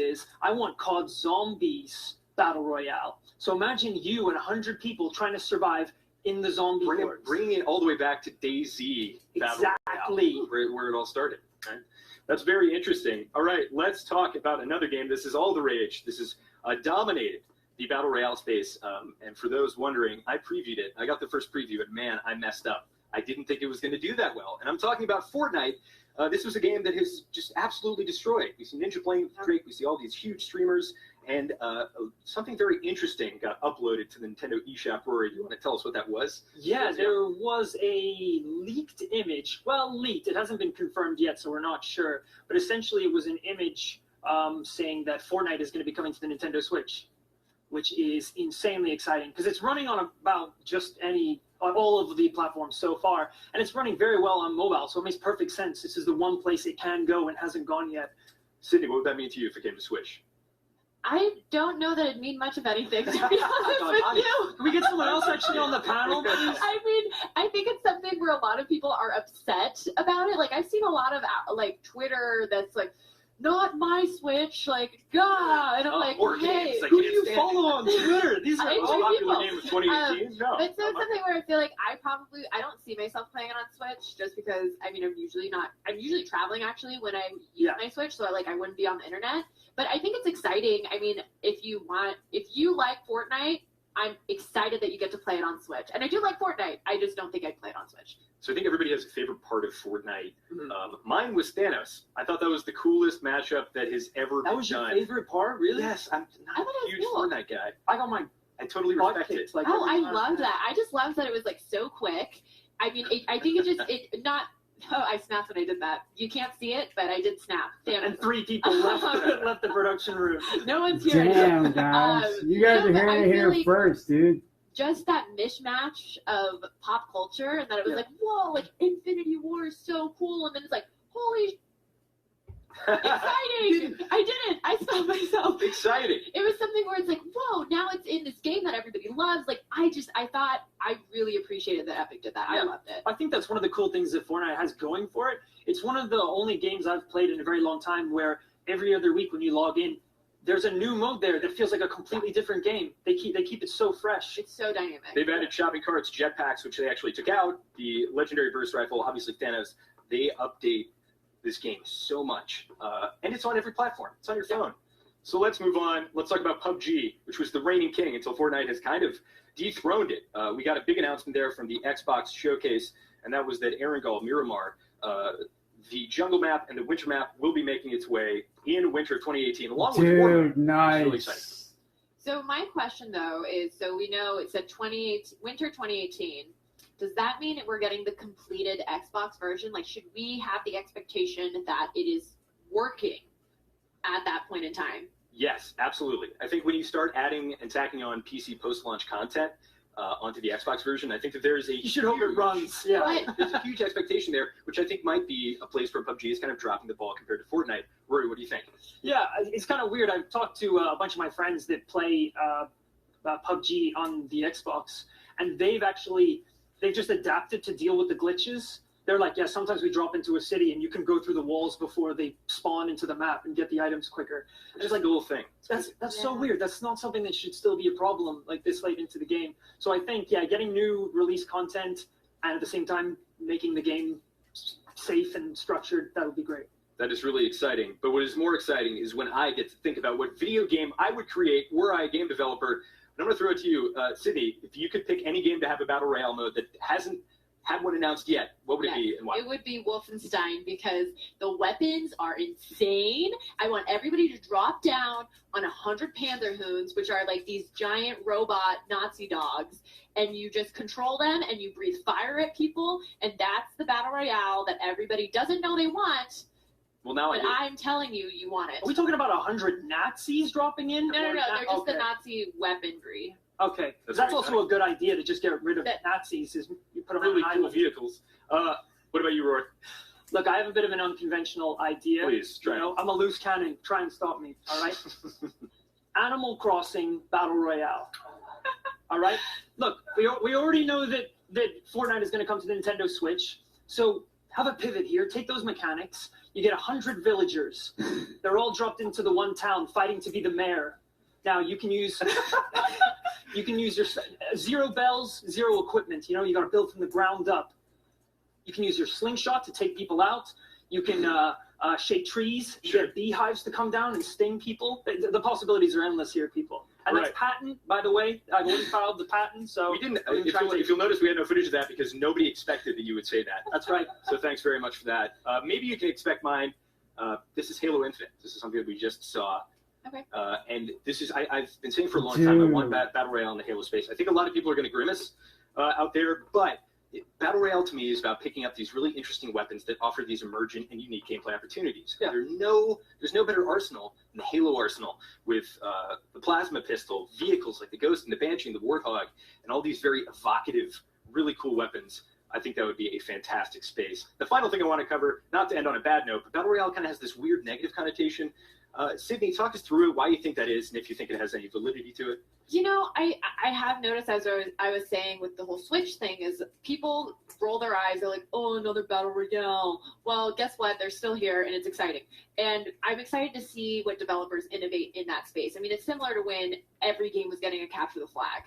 [SPEAKER 1] COD Zombies Battle Royale. So imagine you and 100 people trying to survive in the zombie wars.
[SPEAKER 22] Bringing it all the way back to DayZ Battle Royale, where it all started. Right? That's very interesting. All right, let's talk about another game. This is all the rage. This is dominated the Battle Royale space. And for those wondering, I previewed it. I got the first preview, and man, I messed up. I didn't think it was going to do that well. And I'm talking about Fortnite. This was a game that has just absolutely destroyed. We see Ninja playing with Drake. We see all these huge streamers. And something very interesting got uploaded to the Nintendo eShop. Rory, do you want to tell us what that was?
[SPEAKER 1] Yeah, there was a leaked image. Well, leaked. It hasn't been confirmed yet, so we're not sure. But essentially, it was an image saying that Fortnite is going to be coming to the Nintendo Switch, which is insanely exciting because it's running on about on all of the platforms so far, and it's running very well on mobile, so it makes perfect sense. This is the one place it can go and hasn't gone yet.
[SPEAKER 22] Sydney, what would that mean to you if it came to Switch?
[SPEAKER 15] I don't know that it'd mean much of anything, to be honest with you.
[SPEAKER 1] Can we get someone else actually on the panel, please?
[SPEAKER 15] I mean, I think it's something where a lot of people are upset about it. Like, I've seen a lot of, Twitter that's like, not my Switch, like, God. And I'm like, hey,
[SPEAKER 1] who do you follow on Twitter? These are
[SPEAKER 22] all popular game of 2018.
[SPEAKER 15] But so it's something where I feel like I don't see myself playing it on Switch just because, I'm usually traveling actually when I use my Switch, so I wouldn't be on the internet. But I think it's exciting. I mean, if you like Fortnite, I'm excited that you get to play it on Switch. And I do like Fortnite. I just don't think I'd play it on Switch.
[SPEAKER 22] So I think everybody has a favorite part of Fortnite. Mine was Thanos. I thought that was the coolest matchup that has ever been done.
[SPEAKER 1] That was your favorite part, really?
[SPEAKER 22] Yes, I'm not a huge Fortnite guy.
[SPEAKER 1] I got mine.
[SPEAKER 22] I totally respect it.
[SPEAKER 15] I love that. I just love that it was so quick. I mean, I think I snapped when I did that. You can't see it, but I did snap. Damn it.
[SPEAKER 1] And 3 people left the production room.
[SPEAKER 15] No one's here.
[SPEAKER 2] Damn, guys. You guys are hearing it here first, dude.
[SPEAKER 15] Just that mishmash of pop culture, and that it was like, whoa, like Infinity War is so cool, and then it's like, holy exciting! I did it! I stopped myself.
[SPEAKER 22] Exciting.
[SPEAKER 15] It was something where it's like, whoa, now it's in this game that everybody loves. Like, I thought I really appreciated that Epic did that. I loved it.
[SPEAKER 1] I think that's one of the cool things that Fortnite has going for it. It's one of the only games I've played in a very long time where every other week when you log in, there's a new mode there that feels like a completely different game. They keep it so fresh.
[SPEAKER 15] It's so dynamic.
[SPEAKER 22] They've added shopping carts, jetpacks, which they actually took out. The legendary burst rifle, obviously Thanos. They update this game so much, and it's on every platform. It's on your phone. So let's move on. Let's talk about PUBG, which was the reigning king until Fortnite has kind of dethroned it. We got a big announcement there from the Xbox showcase, and that was that Erangel Miramar, the jungle map and the winter map, will be making its way in winter of 2018, along with Warhammer.
[SPEAKER 2] Nice.
[SPEAKER 22] Really exciting.
[SPEAKER 15] So my question, though, is, so we know it said winter 2018. Does that mean that we're getting the completed Xbox version? Like, should we have the expectation that it is working at that point in time?
[SPEAKER 22] Yes, absolutely. I think when you start adding and tacking on PC post-launch content onto the Xbox version, I think that there's a
[SPEAKER 1] hope it runs. Yeah,
[SPEAKER 22] there's a huge expectation there, which I think might be a place where PUBG is kind of dropping the ball compared to Fortnite. Rory, what do you think?
[SPEAKER 1] Yeah, it's kind of weird. I've talked to a bunch of my friends that play PUBG on the Xbox, and they've just adapted to deal with the glitches. they're like, yeah, sometimes we drop into a city and you can go through the walls before they spawn into the map and get the items quicker.
[SPEAKER 10] It's like a little thing.
[SPEAKER 1] That's so weird. That's not something that should still be a problem like this late into the game. So I think, yeah, getting new release content and at the same time making the game safe and structured, that would be great.
[SPEAKER 10] That is really exciting. But what is more exciting is when I get to think about what video game I would create were I a game developer. And I'm going to throw it to you, Sydney. If you could pick any game to have a Battle Royale mode that hasn't had one announced yet, what would it be and why?
[SPEAKER 15] It would be Wolfenstein because the weapons are insane. I want everybody to drop down on 100 Pantherhounds, which are like these giant robot Nazi dogs, and you just control them and you breathe fire at people, and that's the Battle Royale that everybody doesn't know they want.
[SPEAKER 10] Well, now
[SPEAKER 15] but I'm telling you, you want it.
[SPEAKER 1] Are we talking about 100 Nazis dropping in?
[SPEAKER 15] No, they're just the Nazi weaponry.
[SPEAKER 1] Okay, that's also a good idea to just get rid of Nazis. Is you put them
[SPEAKER 10] really
[SPEAKER 1] on
[SPEAKER 10] cool vehicles. What about you, Roy?
[SPEAKER 1] Look, I have a bit of an unconventional idea.
[SPEAKER 10] Please, try.
[SPEAKER 1] I'm a loose cannon. Try and stop me. All right. Animal Crossing Battle Royale. All right. Look, we already know that Fortnite is going to come to the Nintendo Switch. So have a pivot here. Take those mechanics. You get 100 villagers. They're all dropped into the one town, fighting to be the mayor. Now you can use your 0 bells, 0 equipment. You know, you got to build from the ground up. You can use your slingshot to take people out. You can shake trees. You get beehives to come down and sting people. The possibilities are endless here, people. And that's patent, by the way. I've already filed the patent, so
[SPEAKER 10] we didn't. If you'll notice, we had no footage of that because nobody expected that you would say that.
[SPEAKER 1] That's right.
[SPEAKER 10] So thanks very much for that. Maybe you can expect mine. This is Halo Infinite. This is something that we just saw.
[SPEAKER 15] Okay.
[SPEAKER 10] And this is, I've been saying for a long time, I want Battle Royale in the Halo space. I think a lot of people are going to grimace out there, but Battle Royale to me is about picking up these really interesting weapons that offer these emergent and unique gameplay opportunities. Yeah. There's no better arsenal than the Halo arsenal with the plasma pistol, vehicles like the Ghost and the Banshee and the Warthog, and all these very evocative, really cool weapons. I think that would be a fantastic space. The final thing I want to cover, not to end on a bad note, but Battle Royale kind of has this weird negative connotation. Sydney, talk us through why you think that is and if you think it has any validity to it.
[SPEAKER 15] You know, I have noticed, as I was saying with the whole Switch thing, is people roll their eyes. They're like, oh, another Battle Royale. Well, guess what? They're still here, and it's exciting. And I'm excited to see what developers innovate in that space. I mean, it's similar to when every game was getting a capture the flag.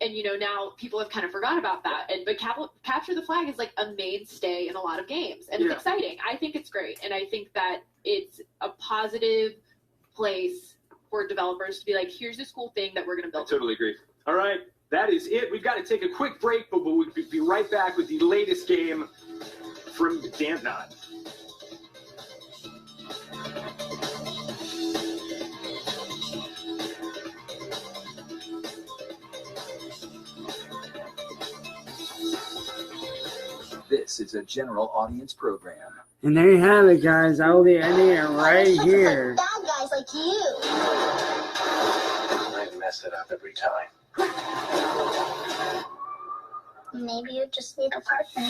[SPEAKER 15] And, you know, now people have kind of forgot about that. But capture the flag is like a mainstay in a lot of games. And it's exciting. I think it's great. And I think that it's a positive place for developers to be like, here's this cool thing that we're going to build.
[SPEAKER 10] I totally agree. All right, that is it. We've got to take a quick break, but we'll be right back with the latest game from Damned.
[SPEAKER 6] This is a general audience program.
[SPEAKER 2] And there you have it, guys. I will be ending it right here.
[SPEAKER 9] Bad guys like you.
[SPEAKER 8] I mess it up every time.
[SPEAKER 9] Maybe you just need a partner.